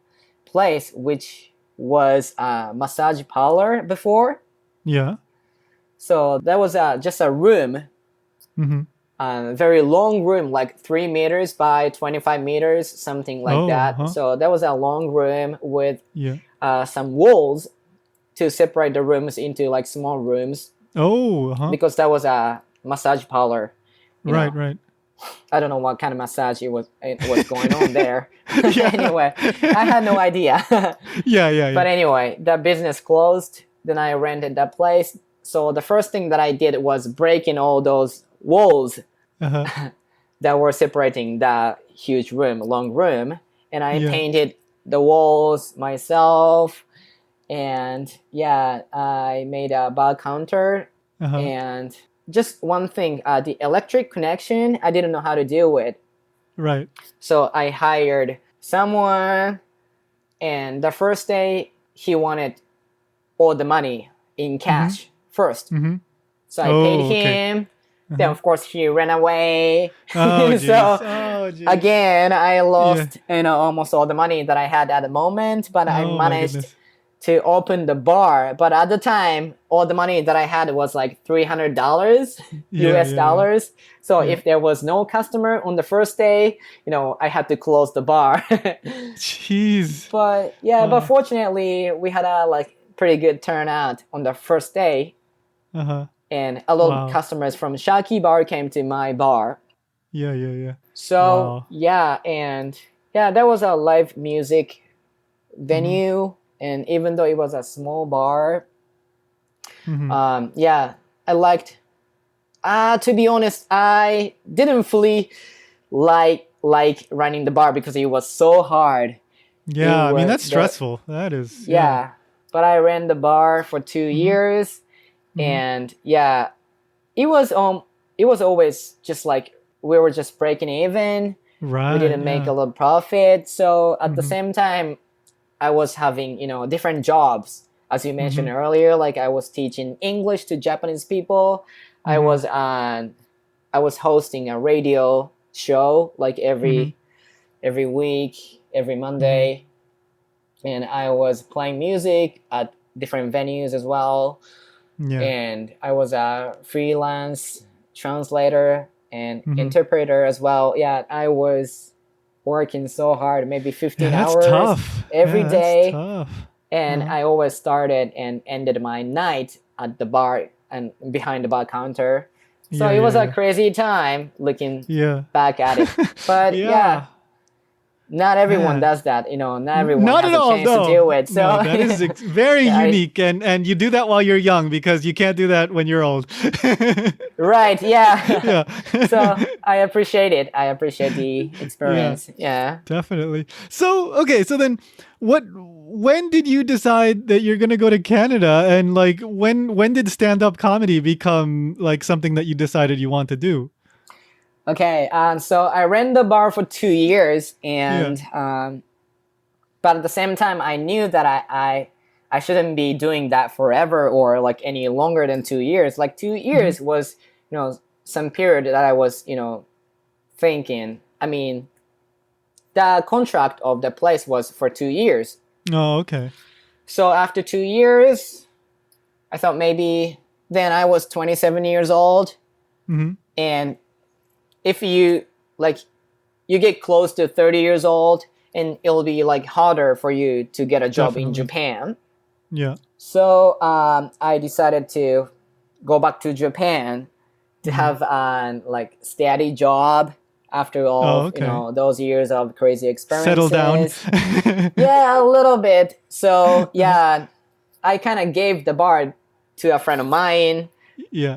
[SPEAKER 4] place which was a massage parlor before.
[SPEAKER 1] Yeah.
[SPEAKER 4] So that was just a room,
[SPEAKER 1] Mm-hmm.
[SPEAKER 4] a very long room, like 3 meters by 25 meters, something like that.
[SPEAKER 1] Uh-huh.
[SPEAKER 4] So that was a long room with
[SPEAKER 1] Yeah.
[SPEAKER 4] some walls to separate the rooms into like small rooms
[SPEAKER 1] Oh, uh-huh.
[SPEAKER 4] because that was a massage parlor.
[SPEAKER 1] Right,
[SPEAKER 4] know.
[SPEAKER 1] right.
[SPEAKER 4] I don't know what kind of massage it was going on there. Anyway, I had no idea.
[SPEAKER 1] Yeah.
[SPEAKER 4] But anyway, the business closed. Then I rented that place. So the first thing that I did was breaking all those walls
[SPEAKER 1] Uh-huh.
[SPEAKER 4] that were separating the huge room, long room, and I
[SPEAKER 1] Yeah.
[SPEAKER 4] painted the walls myself. And yeah, I made a bar counter.
[SPEAKER 1] Uh-huh.
[SPEAKER 4] And just one thing, the electric connection, I didn't know how to deal with.
[SPEAKER 1] Right.
[SPEAKER 4] So I hired someone, and the first day he wanted all the money in cash first.
[SPEAKER 1] Mm-hmm.
[SPEAKER 4] So I
[SPEAKER 1] Oh,
[SPEAKER 4] paid
[SPEAKER 1] okay.
[SPEAKER 4] him. Then of course he ran away.
[SPEAKER 1] Oh, jeez.
[SPEAKER 4] So
[SPEAKER 1] Oh, jeez.
[SPEAKER 4] again, I lost almost all the money that I had at the moment, but I
[SPEAKER 1] Oh, my
[SPEAKER 4] managed
[SPEAKER 1] goodness.
[SPEAKER 4] to open the bar. But at the time, all the money that I had was like $300 US dollars. So if there was no customer on the first day, I had to close the bar.
[SPEAKER 1] Jeez.
[SPEAKER 4] But but fortunately, we had a like pretty good turnout on the first day,
[SPEAKER 1] Uh-huh.
[SPEAKER 4] and a lot
[SPEAKER 1] Wow.
[SPEAKER 4] of customers from Shaki Bar came to my bar.
[SPEAKER 1] Yeah.
[SPEAKER 4] So
[SPEAKER 1] Wow.
[SPEAKER 4] and that was a live music venue, and even though it was a small bar,
[SPEAKER 1] Mm-hmm.
[SPEAKER 4] I liked. To be honest, I didn't fully like running the bar because it was so hard.
[SPEAKER 1] Yeah, I mean,
[SPEAKER 4] was
[SPEAKER 1] that's
[SPEAKER 4] the-
[SPEAKER 1] stressful. That is.
[SPEAKER 4] Yeah, but I ran the bar for 2 years, and it was always just like we were just breaking even.
[SPEAKER 1] Right.
[SPEAKER 4] We didn't make a lot of profit. So at the same time, I was having different jobs, as you mentioned earlier. Like I was teaching English to Japanese people. I was hosting a radio show like every week, every Monday, and I was playing music at different venues as well.
[SPEAKER 1] Yeah.
[SPEAKER 4] And I was a freelance translator and interpreter as well. Yeah, I was working so hard, maybe 15
[SPEAKER 1] that's
[SPEAKER 4] hours
[SPEAKER 1] tough.
[SPEAKER 4] every day.
[SPEAKER 1] That's tough.
[SPEAKER 4] And I always started and ended my night at the bar and behind the bar counter. So it was a crazy time looking back at it. But not everyone does that, Not everyone
[SPEAKER 1] Not
[SPEAKER 4] has
[SPEAKER 1] at
[SPEAKER 4] a
[SPEAKER 1] all,
[SPEAKER 4] chance
[SPEAKER 1] no.
[SPEAKER 4] to do it. So
[SPEAKER 1] No, that is very unique, and you do that while you're young because you can't do that when you're old.
[SPEAKER 4] right, yeah.
[SPEAKER 1] Yeah.
[SPEAKER 4] So I appreciate it. I appreciate the experience. Yeah.
[SPEAKER 1] Definitely. So so then when did you decide that you're gonna go to Canada, and like when did stand-up comedy become like something that you decided you want to do?
[SPEAKER 4] Okay, so I ran the bar for 2 years, and but at the same time, I knew that I shouldn't be doing that forever or like any longer than 2 years. Like 2 years was some period that I was thinking. I mean, the contract of the place was for 2 years.
[SPEAKER 1] Oh, okay.
[SPEAKER 4] So after 2 years, I thought maybe then I was 27 years old, and if you get close to 30 years old, and it'll be like harder for you to get a job in Japan.
[SPEAKER 1] Yeah.
[SPEAKER 4] So I decided to go back to Japan to have a like steady job after all those years of crazy experiences.
[SPEAKER 1] Settle down.
[SPEAKER 4] Yeah, a little bit. So yeah, I kind of gave the bar to a friend of mine.
[SPEAKER 1] Yeah.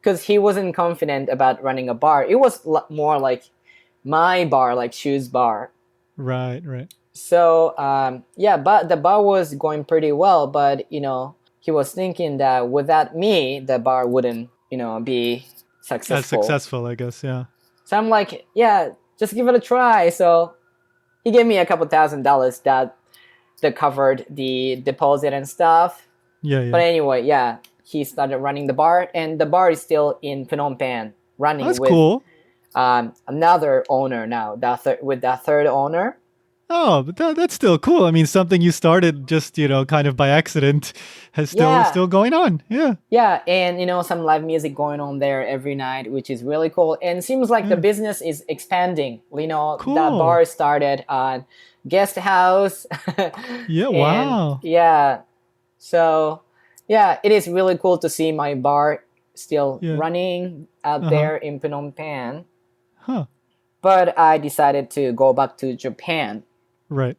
[SPEAKER 4] Because he wasn't confident about running a bar. It was more like my bar, like Shoe's bar.
[SPEAKER 1] Right.
[SPEAKER 4] So but the bar was going pretty well. But he was thinking that without me, the bar wouldn't be
[SPEAKER 1] as
[SPEAKER 4] successful.
[SPEAKER 1] successful, I guess. Yeah.
[SPEAKER 4] So I'm like, yeah, just give it a try. So he gave me a couple $1,000 that covered the deposit and stuff.
[SPEAKER 1] Yeah, yeah.
[SPEAKER 4] But anyway, yeah, he started running the bar, and the bar is still in Phnom Penh, running
[SPEAKER 1] That's
[SPEAKER 4] with
[SPEAKER 1] cool.
[SPEAKER 4] another owner now, with the third owner.
[SPEAKER 1] Oh, but that's still cool. I mean, something you started just, kind of by accident has
[SPEAKER 4] Yeah.
[SPEAKER 1] still going on. Yeah.
[SPEAKER 4] Yeah, and some live music going on there every night, which is really cool. And it seems like the business is expanding.
[SPEAKER 1] Cool.
[SPEAKER 4] That bar started on guest house.
[SPEAKER 1] Yeah,
[SPEAKER 4] And,
[SPEAKER 1] wow.
[SPEAKER 4] yeah. So, yeah, it is really cool to see my bar still
[SPEAKER 1] Yeah.
[SPEAKER 4] running out there in Phnom Penh.
[SPEAKER 1] Huh.
[SPEAKER 4] But I decided to go back to Japan.
[SPEAKER 1] Right.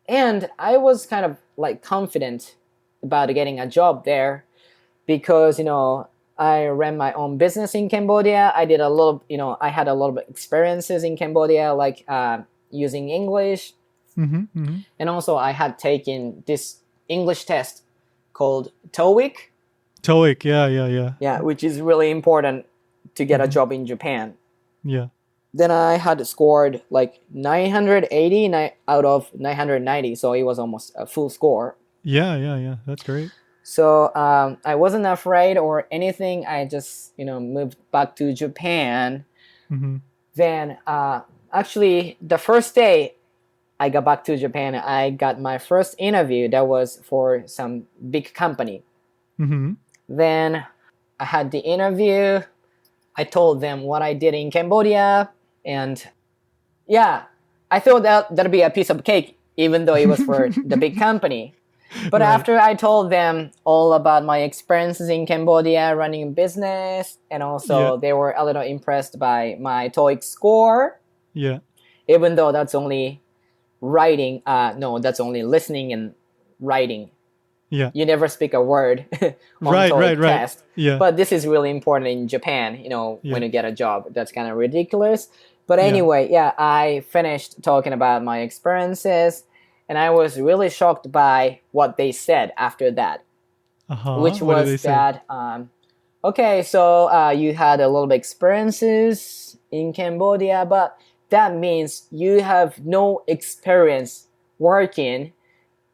[SPEAKER 4] And I was kind of like confident about getting a job there because, I ran my own business in Cambodia. I did a little, I had a lot of experiences in Cambodia, like using English.
[SPEAKER 1] Mm-hmm, mm-hmm.
[SPEAKER 4] And also I had taken this English test called TOEIC.
[SPEAKER 1] TOEIC, yeah.
[SPEAKER 4] Yeah, which is really important to get a job in Japan.
[SPEAKER 1] Yeah.
[SPEAKER 4] Then I had scored like 980 out of 990, so it was almost a full score.
[SPEAKER 1] Yeah. That's great.
[SPEAKER 4] So I wasn't afraid or anything. I just moved back to Japan.
[SPEAKER 1] Mm-hmm.
[SPEAKER 4] Then actually the first day I got back to Japan, I got my first interview that was for some big company.
[SPEAKER 1] Mm-hmm.
[SPEAKER 4] Then I had the interview. I told them what I did in Cambodia. And yeah, I thought that'd be a piece of cake, even though it was for the big company. But after I told them all about my experiences in Cambodia running a business, and also they were a little impressed by my TOEIC score.
[SPEAKER 1] Yeah.
[SPEAKER 4] Even though that's only writing, that's only listening and writing.
[SPEAKER 1] Yeah.
[SPEAKER 4] You never speak a word on TOEIC test.
[SPEAKER 1] Yeah.
[SPEAKER 4] But this is really important in Japan, when you get a job. That's kind of ridiculous. But anyway, I finished talking about my experiences, and I was really shocked by what they said after that. Which
[SPEAKER 1] What did they
[SPEAKER 4] was
[SPEAKER 1] say?
[SPEAKER 4] that, okay, so you had a little bit experiences in Cambodia, but that means you have no experience working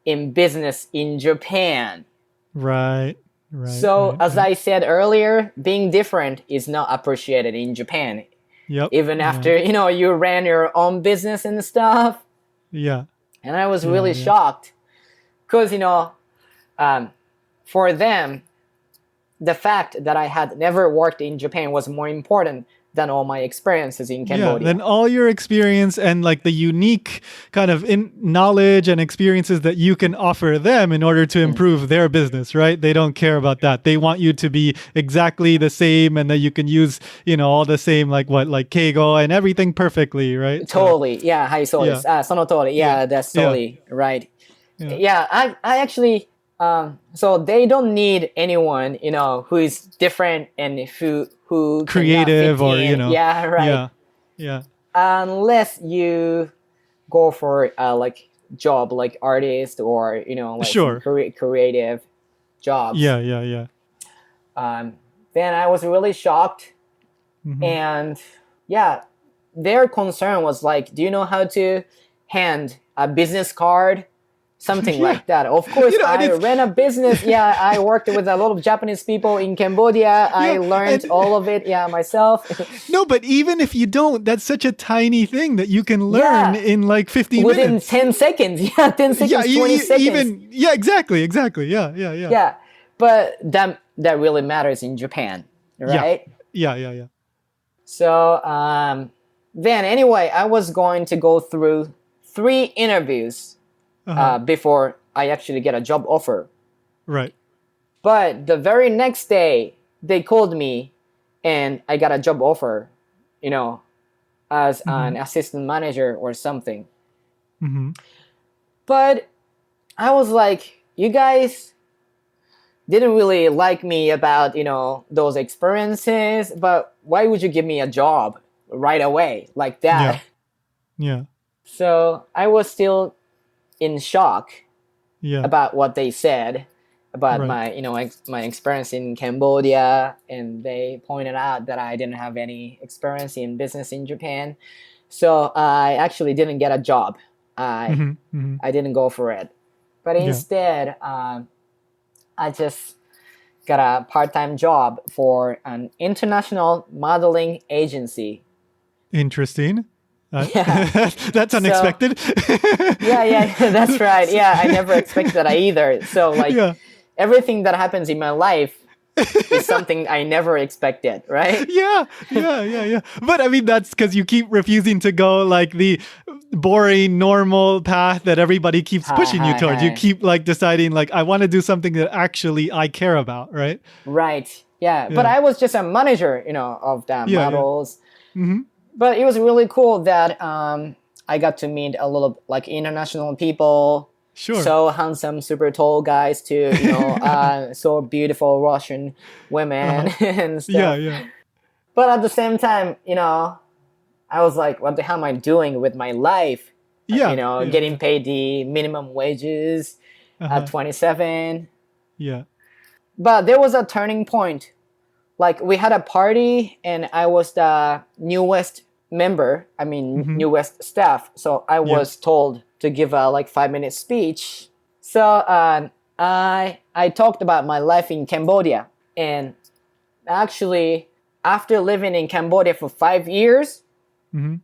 [SPEAKER 4] in business in Japan.
[SPEAKER 1] Right.
[SPEAKER 4] So as I said earlier, being different is not appreciated in Japan.
[SPEAKER 1] Yep.
[SPEAKER 4] Even after, you ran your own business and stuff.
[SPEAKER 1] Yeah.
[SPEAKER 4] And I was really shocked because, for them, the fact that I had never worked in Japan was more important than all my experiences in Cambodia.
[SPEAKER 1] Yeah, then all your experience and like the unique kind of knowledge and experiences that you can offer them in order to improve their business, right? They don't care about that. They want you to be exactly the same and that you can use, all the same, like keigo and everything perfectly, right?
[SPEAKER 4] Totally. Yeah, はい、そうです。sonotori. Yeah, that's totally right. Yeah, I actually, so they don't need anyone, who is different and who
[SPEAKER 1] creative or,
[SPEAKER 4] Yeah, right.
[SPEAKER 1] Yeah.
[SPEAKER 4] Unless you go for like job like artist or, like creative jobs.
[SPEAKER 1] Yeah.
[SPEAKER 4] Then I was really shocked.
[SPEAKER 1] Mm-hmm.
[SPEAKER 4] And their concern was like, do you know how to hand a business card? Something like that. Of course, I ran a business. Yeah, I worked with a lot of Japanese people in Cambodia. I learned all of it, myself.
[SPEAKER 1] No, but even if you don't, that's such a tiny thing that you can learn in like 15
[SPEAKER 4] Within
[SPEAKER 1] minutes.
[SPEAKER 4] 10 seconds. Yeah, 10 seconds, 20 seconds.
[SPEAKER 1] Exactly. Yeah.
[SPEAKER 4] Yeah, but that really matters in Japan, right?
[SPEAKER 1] Yeah.
[SPEAKER 4] So then anyway, I was going to go through 3 interviews before I actually get a job offer.
[SPEAKER 1] Right.
[SPEAKER 4] But the very next day, they called me and I got a job offer, as an assistant manager or something.
[SPEAKER 1] Mm-hmm.
[SPEAKER 4] But I was like, you guys didn't really like me about, those experiences, but why would you give me a job right away like that?
[SPEAKER 1] Yeah.
[SPEAKER 4] So I was still in shock
[SPEAKER 1] Yeah.
[SPEAKER 4] about what they said. about
[SPEAKER 1] Right.
[SPEAKER 4] my my experience in Cambodia, and they pointed out that I didn't have any experience in business in Japan, so I actually didn't get a job. I
[SPEAKER 1] Mm-hmm. Mm-hmm.
[SPEAKER 4] I didn't go for it, but
[SPEAKER 1] Yeah.
[SPEAKER 4] instead I just got a part-time job for an international modeling agency.
[SPEAKER 1] Interesting.
[SPEAKER 4] Yeah.
[SPEAKER 1] That's
[SPEAKER 4] So
[SPEAKER 1] unexpected.
[SPEAKER 4] yeah, that's right. Yeah, I never expected that either. So like
[SPEAKER 1] Yeah.
[SPEAKER 4] everything that happens in my life is something I never expected, right?
[SPEAKER 1] Yeah. But I mean, that's because you keep refusing to go like the boring, normal path that everybody keeps
[SPEAKER 4] Hi,
[SPEAKER 1] pushing you
[SPEAKER 4] hi,
[SPEAKER 1] towards. You
[SPEAKER 4] hi.
[SPEAKER 1] keep like deciding, like, I want to do something that actually I care about, right?
[SPEAKER 4] Right. Yeah, but
[SPEAKER 1] Yeah.
[SPEAKER 4] I was just a manager, of the
[SPEAKER 1] Yeah.
[SPEAKER 4] models.
[SPEAKER 1] Mm-hmm.
[SPEAKER 4] But it was really cool that I got to meet a little like international people,
[SPEAKER 1] Sure.
[SPEAKER 4] so handsome, super tall guys to so beautiful Russian women
[SPEAKER 1] Uh-huh.
[SPEAKER 4] and
[SPEAKER 1] Yeah.
[SPEAKER 4] stuff.
[SPEAKER 1] Yeah.
[SPEAKER 4] But at the same time, I was like, what the hell am I doing with my life?
[SPEAKER 1] Yeah.
[SPEAKER 4] Getting paid the minimum wages at
[SPEAKER 1] Uh-huh.
[SPEAKER 4] 27.
[SPEAKER 1] Yeah.
[SPEAKER 4] But there was a turning point. Like we had a party and I was the newest member,
[SPEAKER 1] Mm-hmm.
[SPEAKER 4] newest staff. So I
[SPEAKER 1] Yeah.
[SPEAKER 4] was told to give a like 5 minute speech. So I talked about my life in Cambodia. And actually, after living in Cambodia for 5 years,
[SPEAKER 1] Mm-hmm.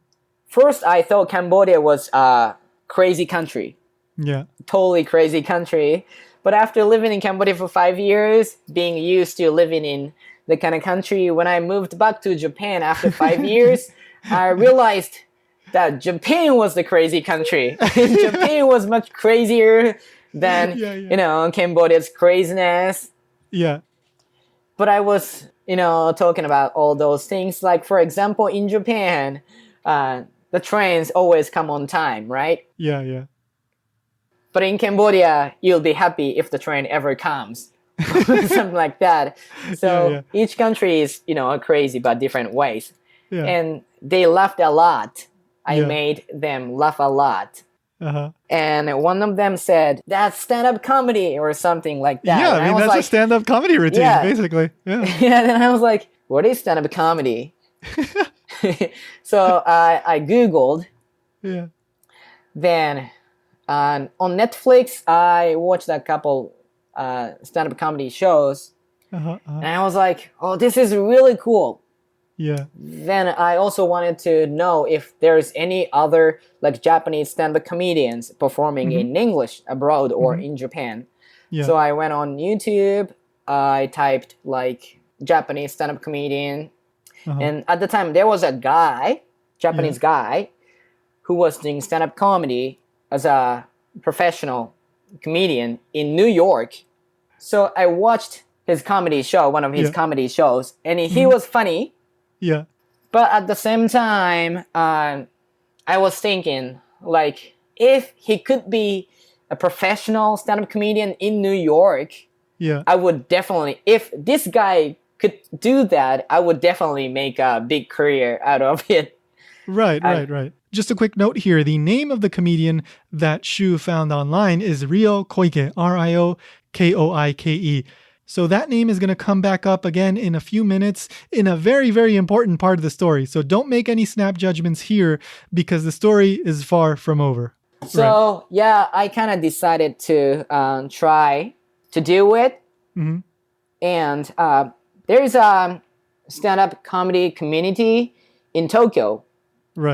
[SPEAKER 4] first I thought Cambodia was a crazy country.
[SPEAKER 1] Yeah.
[SPEAKER 4] Totally crazy country. But after living in Cambodia for 5 years, being used to living in the kind of country, when I moved back to Japan after 5 years, I realized that Japan was the crazy country. Japan was much crazier than,
[SPEAKER 1] Yeah.
[SPEAKER 4] Cambodia's craziness.
[SPEAKER 1] Yeah.
[SPEAKER 4] But I was, talking about all those things. Like, for example, in Japan, the trains always come on time, right?
[SPEAKER 1] Yeah. Yeah.
[SPEAKER 4] But in Cambodia, you'll be happy if the train ever comes. Something like that. So
[SPEAKER 1] Yeah.
[SPEAKER 4] each country is, crazy but different ways.
[SPEAKER 1] Yeah.
[SPEAKER 4] And they laughed a lot. I
[SPEAKER 1] Yeah.
[SPEAKER 4] made them laugh a lot.
[SPEAKER 1] Uh-huh.
[SPEAKER 4] And one of them said, that's stand-up comedy or something like that.
[SPEAKER 1] Yeah,
[SPEAKER 4] And
[SPEAKER 1] I mean,
[SPEAKER 4] was
[SPEAKER 1] that's a
[SPEAKER 4] like,
[SPEAKER 1] stand-up comedy routine,
[SPEAKER 4] Yeah.
[SPEAKER 1] basically. Yeah.
[SPEAKER 4] yeah, and I was like, what is stand-up comedy? So I Googled.
[SPEAKER 1] Yeah.
[SPEAKER 4] Then on Netflix, I watched a couple stand-up comedy shows.
[SPEAKER 1] Uh-huh.
[SPEAKER 4] And I was like, oh, this is really cool.
[SPEAKER 1] Yeah.
[SPEAKER 4] Then I also wanted to know if there's any other like Japanese stand-up comedians performing in English abroad or in Japan.
[SPEAKER 1] Yeah.
[SPEAKER 4] So I went on YouTube. I typed like Japanese stand-up comedian.
[SPEAKER 1] Uh-huh.
[SPEAKER 4] And at the time, there was a guy, Japanese guy, who was doing stand-up comedy as a professional comedian in New York. So I watched his comedy show, one of his comedy shows, and he was funny.
[SPEAKER 1] Yeah.
[SPEAKER 4] But at the same time, I was thinking, like, if he could be a professional stand-up comedian in New York,
[SPEAKER 1] Yeah.
[SPEAKER 4] I would definitely, if this guy could do that, I would definitely make a big career out of it.
[SPEAKER 1] Right. Just a quick note here. The name of the comedian that Shu found online is Ryo Koike, Ryokoike. So that name is going to come back up again in a few minutes in a very, very important part of the story. So don't make any snap judgments here because the story is far from over.
[SPEAKER 4] So, yeah, I kind of decided to try to do it.
[SPEAKER 1] Mm-hmm.
[SPEAKER 4] And there's a stand-up comedy community in Tokyo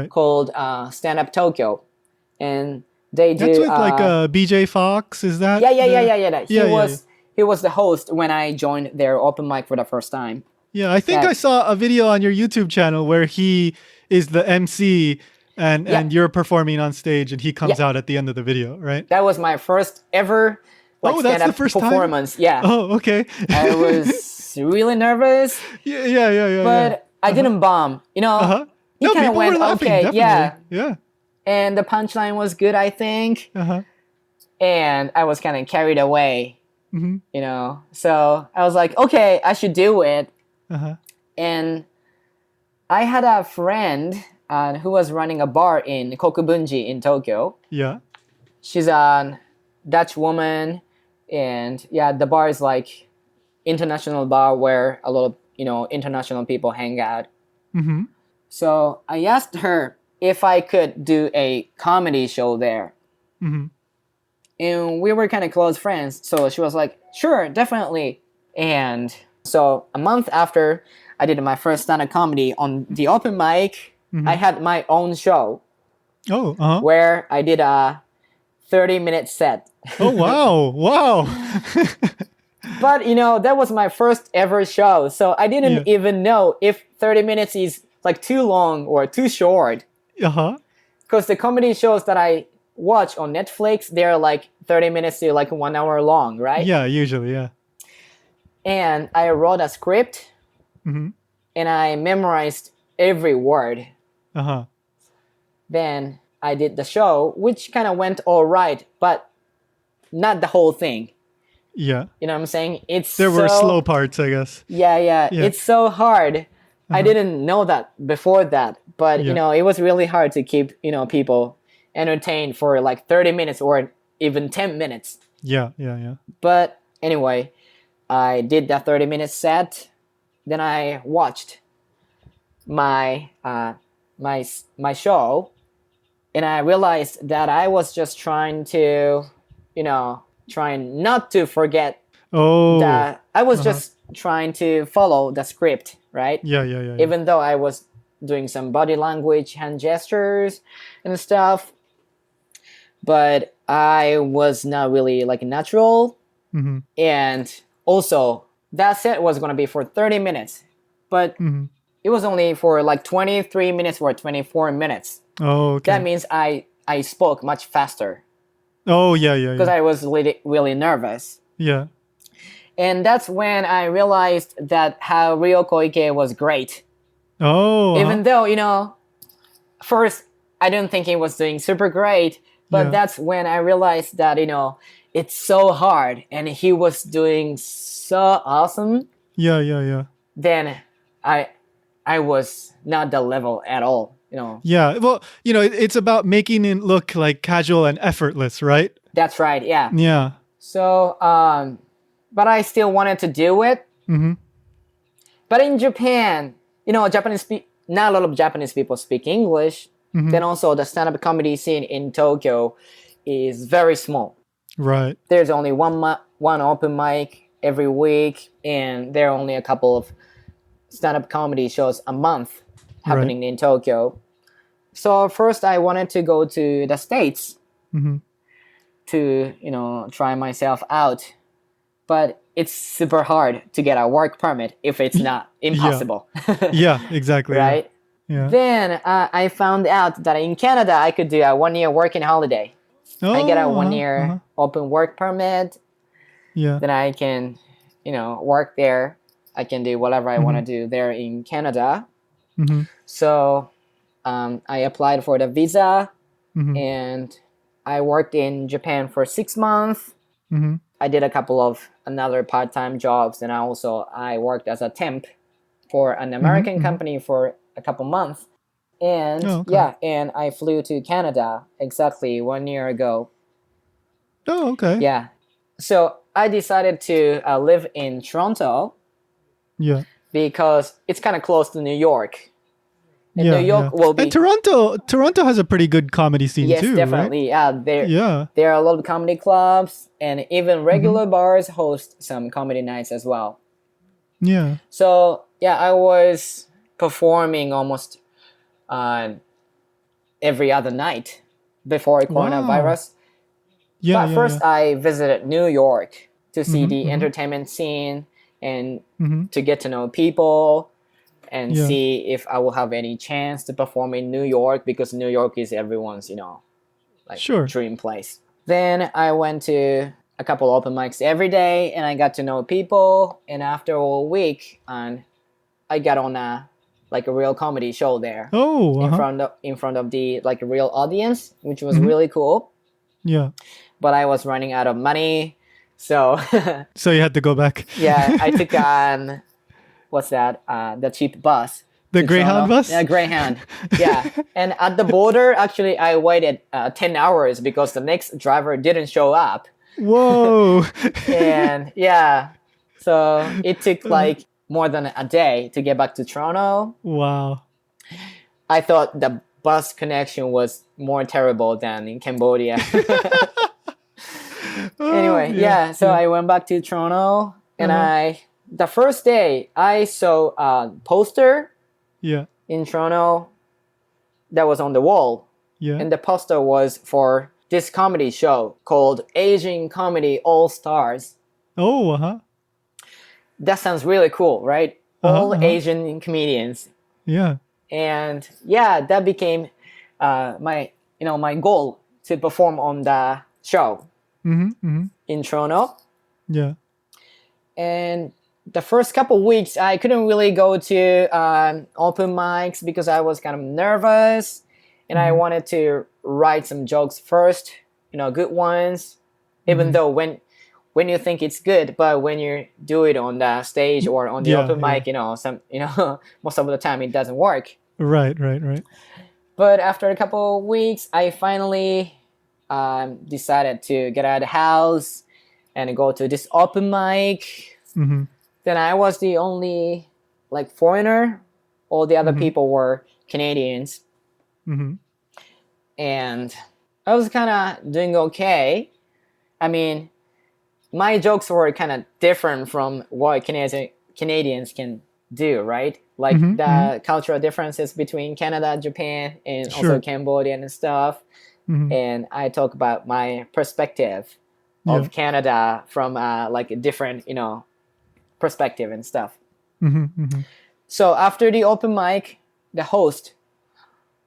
[SPEAKER 4] called Stand Up Tokyo. And they do...
[SPEAKER 1] That's with BJ Fox, is that?
[SPEAKER 4] Yeah. He was the host when I joined their open mic for the first time.
[SPEAKER 1] Yeah, I think I saw a video on your YouTube channel where he is the MC and you're performing on stage and he comes out at the end of the video, right?
[SPEAKER 4] That was my first ever stand-up performance.
[SPEAKER 1] Time?
[SPEAKER 4] Yeah.
[SPEAKER 1] Oh, okay.
[SPEAKER 4] I was really nervous.
[SPEAKER 1] Yeah.
[SPEAKER 4] But I didn't bomb. It kind of went okay.
[SPEAKER 1] Definitely. Yeah.
[SPEAKER 4] And the punchline was good, I think. And I was kind of carried away. So I was like, okay, I should do it. And I had a friend who was running a bar in Kokubunji in Tokyo.
[SPEAKER 1] Yeah.
[SPEAKER 4] She's a Dutch woman. And yeah, the bar is like international bar where a lot of international people hang out.
[SPEAKER 1] Mm-hmm.
[SPEAKER 4] So I asked her if I could do a comedy show there.
[SPEAKER 1] Mm-hmm.
[SPEAKER 4] And we were kind of close friends, so she was like, sure, definitely. And so a month after I did my first stand-up comedy on the open mic, I had my own show.
[SPEAKER 1] Oh, uh-huh.
[SPEAKER 4] Where I did a 30-minute set.
[SPEAKER 1] Oh, wow. Wow.
[SPEAKER 4] But, that was my first ever show. So I didn't even know if 30 minutes is like too long or too short.
[SPEAKER 1] Uh-huh.
[SPEAKER 4] Because the comedy shows that I watch on Netflix, they're like 30 minutes to like 1 hour long, right?
[SPEAKER 1] Yeah, usually, yeah.
[SPEAKER 4] And I wrote a script and I memorized every word.
[SPEAKER 1] Uh-huh.
[SPEAKER 4] Then I did the show, which kind of went all right, but not the whole thing.
[SPEAKER 1] Yeah.
[SPEAKER 4] You know what I'm saying?
[SPEAKER 1] There were slow parts, I guess.
[SPEAKER 4] Yeah. It's so hard. I didn't know that before that, but it was really hard to keep, people entertained for like 30 minutes or even 10 minutes.
[SPEAKER 1] Yeah.
[SPEAKER 4] But anyway, I did that 30-minute set. Then I watched my my show, and I realized that I was just trying to, trying not to forget that I was just trying to follow the script, right?
[SPEAKER 1] Yeah.
[SPEAKER 4] Even though I was doing some body language, hand gestures and stuff, but I was not really like natural. And also that set was going to be for 30 minutes, but it was only for like 23 minutes or 24 minutes.
[SPEAKER 1] Oh, okay.
[SPEAKER 4] That means I spoke much faster.
[SPEAKER 1] Oh, yeah.
[SPEAKER 4] Because I was really, really nervous.
[SPEAKER 1] Yeah.
[SPEAKER 4] And that's when I realized that how Ryo Koike was great.
[SPEAKER 1] Oh.
[SPEAKER 4] Even though, first I didn't think he was doing super great, but that's when I realized that, it's so hard and he was doing so awesome.
[SPEAKER 1] Yeah.
[SPEAKER 4] Then I was not the level at all,
[SPEAKER 1] Yeah, well, it's about making it look like casual and effortless, right?
[SPEAKER 4] That's right, yeah.
[SPEAKER 1] Yeah.
[SPEAKER 4] So, but I still wanted to do it. But in Japan, not a lot of Japanese people speak English. Then also the stand-up comedy scene in Tokyo is very small.
[SPEAKER 1] Right.
[SPEAKER 4] There's only one open mic every week, and there are only a couple of stand-up comedy shows a month happening in Tokyo. So first I wanted to go to the States to, try myself out. But it's super hard to get a work permit if it's not impossible.
[SPEAKER 1] Yeah, exactly.
[SPEAKER 4] Right?
[SPEAKER 1] Yeah.
[SPEAKER 4] Then I found out that in Canada I could do a 1-year working holiday. I get a 1-year open work permit.
[SPEAKER 1] Yeah.
[SPEAKER 4] Then I can, work there. I can do whatever I want to do there in Canada. So I applied for the visa and I worked in Japan for 6 months. I did a couple of another part-time jobs, and I worked as a temp for an American company for a couple months. And and I flew to Canada exactly 1 year ago.
[SPEAKER 1] Oh, okay.
[SPEAKER 4] Yeah. So I decided to live in Toronto.
[SPEAKER 1] Yeah.
[SPEAKER 4] Because it's kind of close to New York. And New York will be...
[SPEAKER 1] And Toronto has a pretty good comedy scene too,
[SPEAKER 4] Yes, definitely.
[SPEAKER 1] Right?
[SPEAKER 4] Yeah, there are a lot of comedy clubs, and even regular bars host some comedy nights as well.
[SPEAKER 1] Yeah.
[SPEAKER 4] So, I was performing almost every other night before coronavirus.
[SPEAKER 1] Yeah,
[SPEAKER 4] but first I visited New York to see the entertainment scene and to get to know people and see if I will have any chance to perform in New York, because New York is everyone's, dream place. Then I went to a couple open mics every day, and I got to know people. And after a week, I got on a real comedy show there.
[SPEAKER 1] Oh,
[SPEAKER 4] in front of the a real audience, which was really cool.
[SPEAKER 1] Yeah.
[SPEAKER 4] But I was running out of money, so
[SPEAKER 1] so you had to go back.
[SPEAKER 4] Yeah, I took on the cheap bus.
[SPEAKER 1] The Greyhound bus?
[SPEAKER 4] Yeah, Greyhound. Yeah. And at the border, actually, I waited 10 hours because the next driver didn't show up.
[SPEAKER 1] Whoa.
[SPEAKER 4] And yeah, so it took like more than a day to get back to Toronto.
[SPEAKER 1] Wow.
[SPEAKER 4] I thought the bus connection was more terrible than in Cambodia. Anyway, so I went back to Toronto, and the first day I saw a poster in Toronto that was on the wall.
[SPEAKER 1] Yeah.
[SPEAKER 4] And the poster was for this comedy show called Asian Comedy All Stars.
[SPEAKER 1] Oh, uh-huh.
[SPEAKER 4] That sounds really cool, right? All Asian comedians.
[SPEAKER 1] Yeah.
[SPEAKER 4] And yeah, that became my goal to perform on the show in Toronto.
[SPEAKER 1] Yeah.
[SPEAKER 4] And the first couple weeks, I couldn't really go to open mics because I was kind of nervous, and I wanted to write some jokes first, good ones. Even though when you think it's good, but when you do it on the stage or on the open mic, most of the time it doesn't work.
[SPEAKER 1] Right.
[SPEAKER 4] But after a couple of weeks, I finally decided to get out of the house and go to this open mic. Then I was the only foreigner. All the other people were Canadians. And I was kind of doing okay. I mean, my jokes were kind of different from what Canadians can do, right? Like the cultural differences between Canada, Japan, and also Cambodia and stuff. And I talk about my perspective of Canada from a different, perspective and stuff. So after the open mic, the host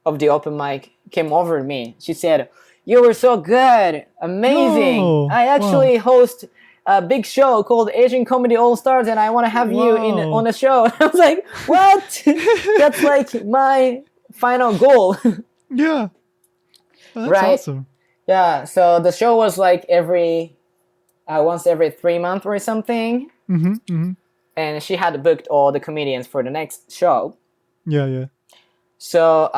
[SPEAKER 4] of the open mic came over to me. She said, "You were so good, amazing.
[SPEAKER 1] Oh,
[SPEAKER 4] I actually host a big show called Asian Comedy All Stars, and I want to have you on the show." I was like, "What?" That's like my final goal.
[SPEAKER 1] Yeah. Well, that's
[SPEAKER 4] right?
[SPEAKER 1] awesome.
[SPEAKER 4] Yeah. So the show was like once every 3 months or something. And she had booked all the comedians for the next show.
[SPEAKER 1] Yeah.
[SPEAKER 4] So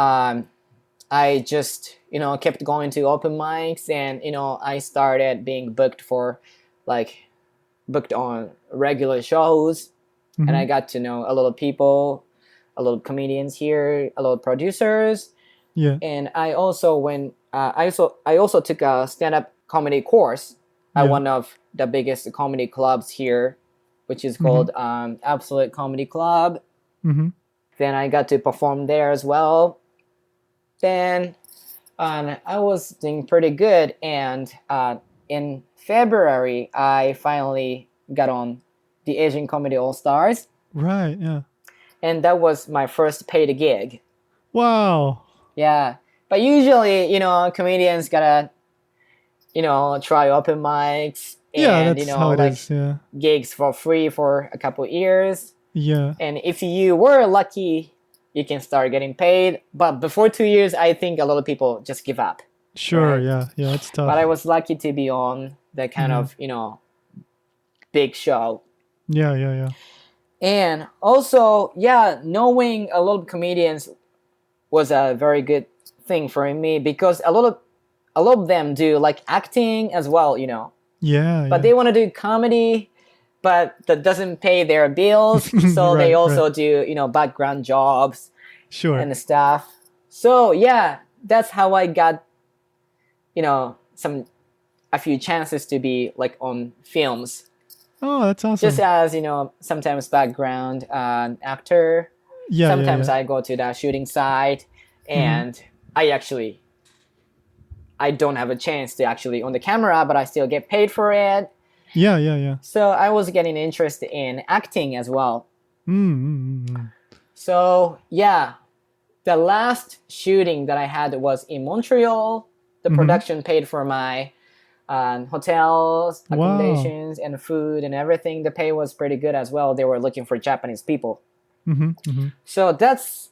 [SPEAKER 4] I just kept going to open mics, and I started being booked on regular shows, and I got to know a lot of people, a lot of comedians here, a lot of producers.
[SPEAKER 1] Yeah.
[SPEAKER 4] And I also I also took a stand-up comedy course at one of the biggest comedy clubs here, which is called Absolute Comedy Club. Then I got to perform there as well. Then I was doing pretty good, and in February I finally got on the Asian Comedy All Stars.
[SPEAKER 1] Right. Yeah.
[SPEAKER 4] And that was my first paid gig.
[SPEAKER 1] Wow.
[SPEAKER 4] Yeah, but usually comedians gotta try open mics and
[SPEAKER 1] that's how it is. Yeah.
[SPEAKER 4] gigs for free for a couple years.
[SPEAKER 1] Yeah.
[SPEAKER 4] And if you were lucky, you can start getting paid. But before 2 years, I think a lot of people just give up.
[SPEAKER 1] Sure.
[SPEAKER 4] Right?
[SPEAKER 1] Yeah. It's tough.
[SPEAKER 4] But I was lucky to be on that kind of big show.
[SPEAKER 1] Yeah.
[SPEAKER 4] And also, knowing a lot of comedians was a very good thing for me, because a lot of them do acting as well,
[SPEAKER 1] Yeah.
[SPEAKER 4] But they want to do comedy, but that doesn't pay their bills, so they also do background jobs and stuff. So that's how I got a few chances to be on films.
[SPEAKER 1] Oh, that's awesome.
[SPEAKER 4] Just as sometimes background actor. Sometimes I go to the shooting site, and I don't have a chance to actually on the camera, but I still get paid for it.
[SPEAKER 1] Yeah.
[SPEAKER 4] So I was getting interested in acting as well. So the last shooting that I had was in Montreal. The production paid for my hotels, accommodations, and food and everything. The pay was pretty good as well. They were looking for Japanese people. So that's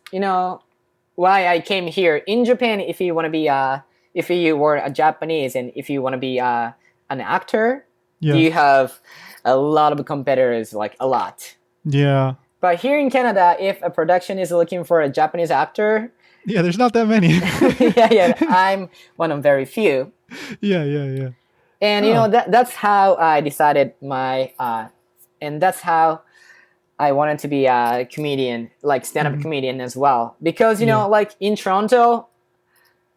[SPEAKER 4] why I came here. In Japan, if you want to be if you were a Japanese and if you want to be an actor, you have a lot of competitors, a lot.
[SPEAKER 1] Yeah.
[SPEAKER 4] But here in Canada, if a production is looking for a Japanese actor,
[SPEAKER 1] there's not that many.
[SPEAKER 4] I'm one of very few.
[SPEAKER 1] Yeah.
[SPEAKER 4] And that's how I decided and that's how I wanted to be a comedian, like stand-up comedian as well. Because like in Toronto,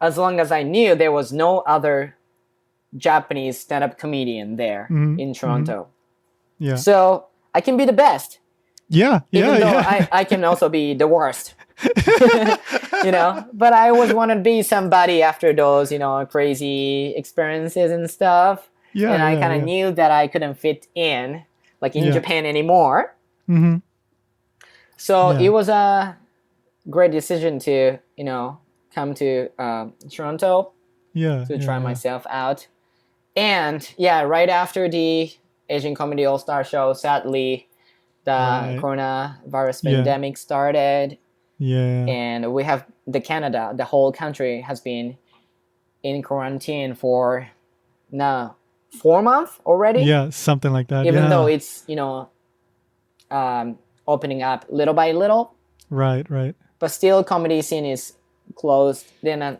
[SPEAKER 4] as long as I knew, there was no other Japanese stand-up comedian there in Toronto.
[SPEAKER 1] Yeah.
[SPEAKER 4] So I can be the best.
[SPEAKER 1] Yeah.
[SPEAKER 4] Even though I can also be the worst. But I always wanted to be somebody after those, crazy experiences and stuff.
[SPEAKER 1] Yeah.
[SPEAKER 4] And I kind of knew that I couldn't fit in, like in Japan anymore.
[SPEAKER 1] Mm-hmm.
[SPEAKER 4] So it was a great decision to, come to Toronto to try myself out. And right after the Asian Comedy All-Star show, sadly, the coronavirus pandemic started.
[SPEAKER 1] Yeah.
[SPEAKER 4] And we have the whole country has been in quarantine for now 4 months already.
[SPEAKER 1] Yeah, something like that.
[SPEAKER 4] Even though it's, opening up little by little.
[SPEAKER 1] Right.
[SPEAKER 4] But still comedy scene is closed. Then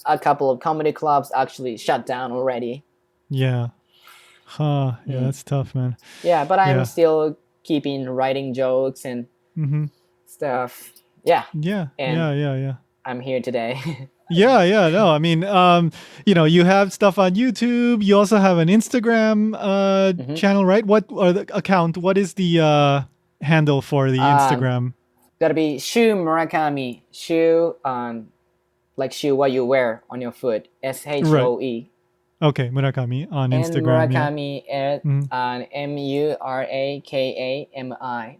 [SPEAKER 4] a couple of comedy clubs actually shut down already.
[SPEAKER 1] Yeah. Huh. Yeah, that's tough, man.
[SPEAKER 4] Yeah, but I'm still keeping writing jokes and stuff. Yeah.
[SPEAKER 1] Yeah.
[SPEAKER 4] And
[SPEAKER 1] Yeah.
[SPEAKER 4] I'm here today.
[SPEAKER 1] Yeah. No, I mean, you have stuff on YouTube. You also have an Instagram channel, right? What or the account? What is the handle for the Instagram?
[SPEAKER 4] Gotta be Shu Murakami. Shu, like shoe what you wear on your foot. SHOE.
[SPEAKER 1] Okay, Murakami on
[SPEAKER 4] and
[SPEAKER 1] Instagram.
[SPEAKER 4] Murakami on MURAKAMI.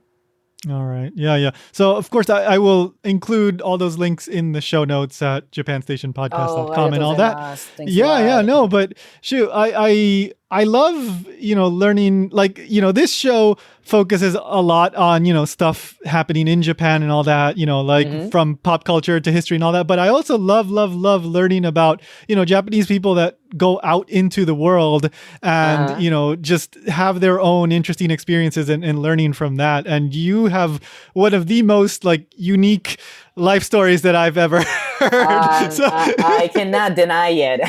[SPEAKER 1] All right. Yeah. So, of course, I will include all those links in the show notes at japanstationpodcast.com and all that. Yeah. No, but shoot, I love, learning, like, this show focuses a lot on, stuff happening in Japan and all that, like from pop culture to history and all that. But I also love learning about, Japanese people that go out into the world and, just have their own interesting experiences and learning from that. And you have one of the most like unique life stories that I've ever heard.
[SPEAKER 4] So I cannot deny it.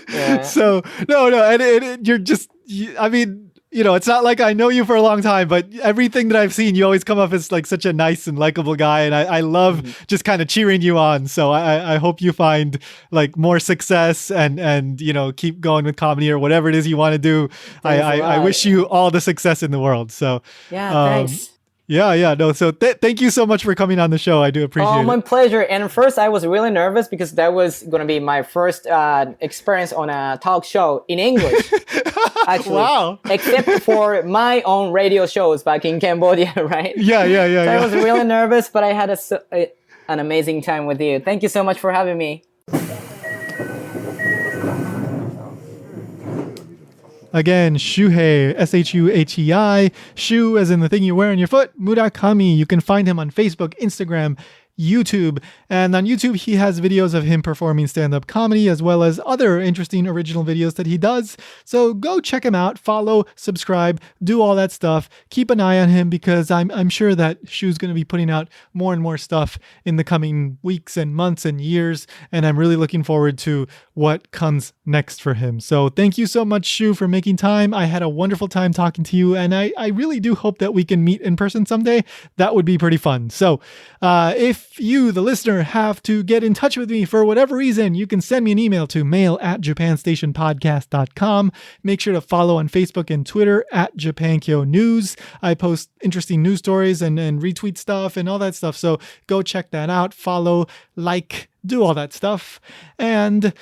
[SPEAKER 1] Yeah. So no, and you're just, I mean, it's not like I know you for a long time, but everything that I've seen, you always come off as like such a nice and likable guy, and I love just kind of cheering you on. So I hope you find like more success and keep going with comedy or whatever it is you want to do. I wish you all the success in the world. So
[SPEAKER 4] thanks.
[SPEAKER 1] Yeah. No, so thank you so much for coming on the show. I do appreciate it.
[SPEAKER 4] Oh, my pleasure. And first, I was really nervous because that was going to be my first experience on a talk show in English. Actually,
[SPEAKER 1] wow.
[SPEAKER 4] Except for my own radio shows back in Cambodia, right?
[SPEAKER 1] Yeah.
[SPEAKER 4] So I was really nervous, but I had an amazing time with you. Thank you so much for having me.
[SPEAKER 1] Again, Shuhei, Shuhei, Shu as in the thing you wear on your foot, Murakami. You can find him on Facebook, Instagram, YouTube. And on YouTube, he has videos of him performing stand-up comedy as well as other interesting original videos that he does. So go check him out, follow, subscribe, do all that stuff. Keep an eye on him because I'm sure that Shu's going to be putting out more and more stuff in the coming weeks and months and years. And I'm really looking forward to what comes next for him. So thank you so much, Shu, for making time. I had a wonderful time talking to you, and I really do hope that we can meet in person someday. That would be pretty fun. So if you, the listener, have to get in touch with me for whatever reason, you can send me an email to mail@japanstationpodcast.com. Make sure to follow on Facebook and Twitter @JapanKyo News. I post interesting news stories and retweet stuff and all that stuff. So go check that out. Follow, like, do all that stuff. And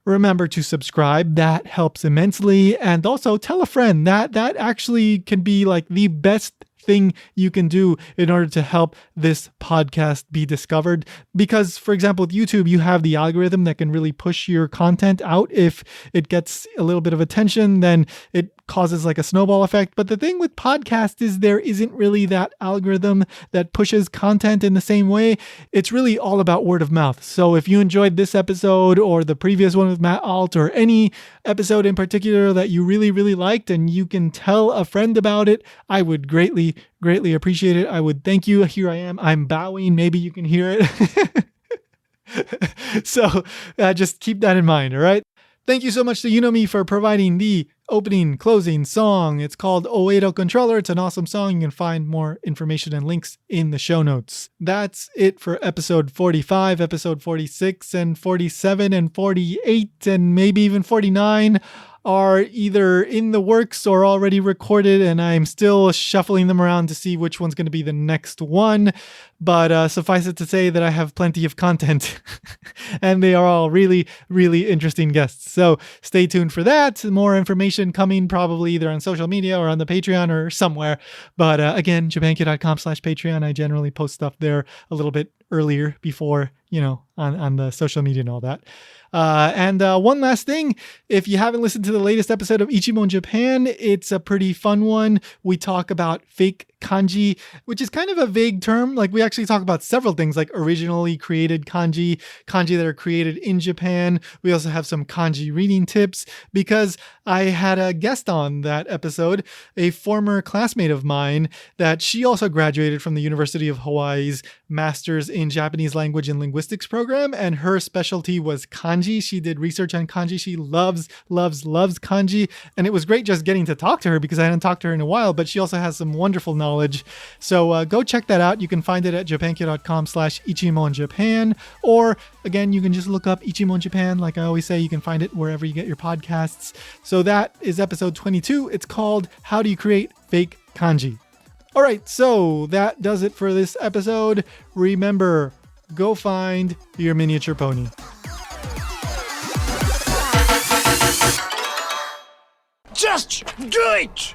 [SPEAKER 1] remember to subscribe. That helps immensely. And also tell a friend. That actually can be like the best thing you can do in order to help this podcast be discovered. Because, for example, with YouTube, you have the algorithm that can really push your content out. If it gets a little bit of attention, then it causes like a snowball effect. But the thing with podcasts is there isn't really that algorithm that pushes content in the same way. It's really all about word of mouth. So if you enjoyed this episode or the previous one with Matt Alt or any episode in particular that you really, really liked and you can tell a friend about it, I would greatly appreciate it. I would thank you. Here I am. I'm bowing. Maybe you can hear it. So just keep that in mind. All right. Thank you so much to Unomi for providing the opening, closing song. It's called Oedo Controller. It's an awesome song. You can find more information and links in the show notes. That's it for episode 45, episode 46, and 47, and 48, and maybe even 49 are either in the works or already recorded, and I'm still shuffling them around to see which one's going to be the next one. But suffice it to say that I have plenty of content and they are all really, really interesting guests. So stay tuned for that. More information coming probably either on social media or on the Patreon or somewhere. But again, japankyo.com/Patreon. I generally post stuff there a little bit earlier before, on the social media and all that. And one last thing, if you haven't listened to the latest episode of Ichimon Japan, it's a pretty fun one. We talk about fake kanji, which is kind of a vague term. Like we actually talk about several things like originally created kanji that are created in Japan. We also have some kanji reading tips because I had a guest on that episode, a former classmate of mine that she also graduated from the University of Hawaii's Masters in Japanese Language and Linguistics program, and her specialty was kanji. She did research on kanji. She loves kanji, and it was great just getting to talk to her because I hadn't talked to her in a while, but she also has some wonderful knowledge. So go check that out. You can find it at japankyo.com/Ichimon Japan, or again, you can just look up Ichimon Japan. Like I always say, you can find it wherever you get your podcasts. So that is episode 22. It's called How Do You Create Fake Kanji? All right, so that does it for this episode. Remember, go find your miniature pony.
[SPEAKER 5] Just do it!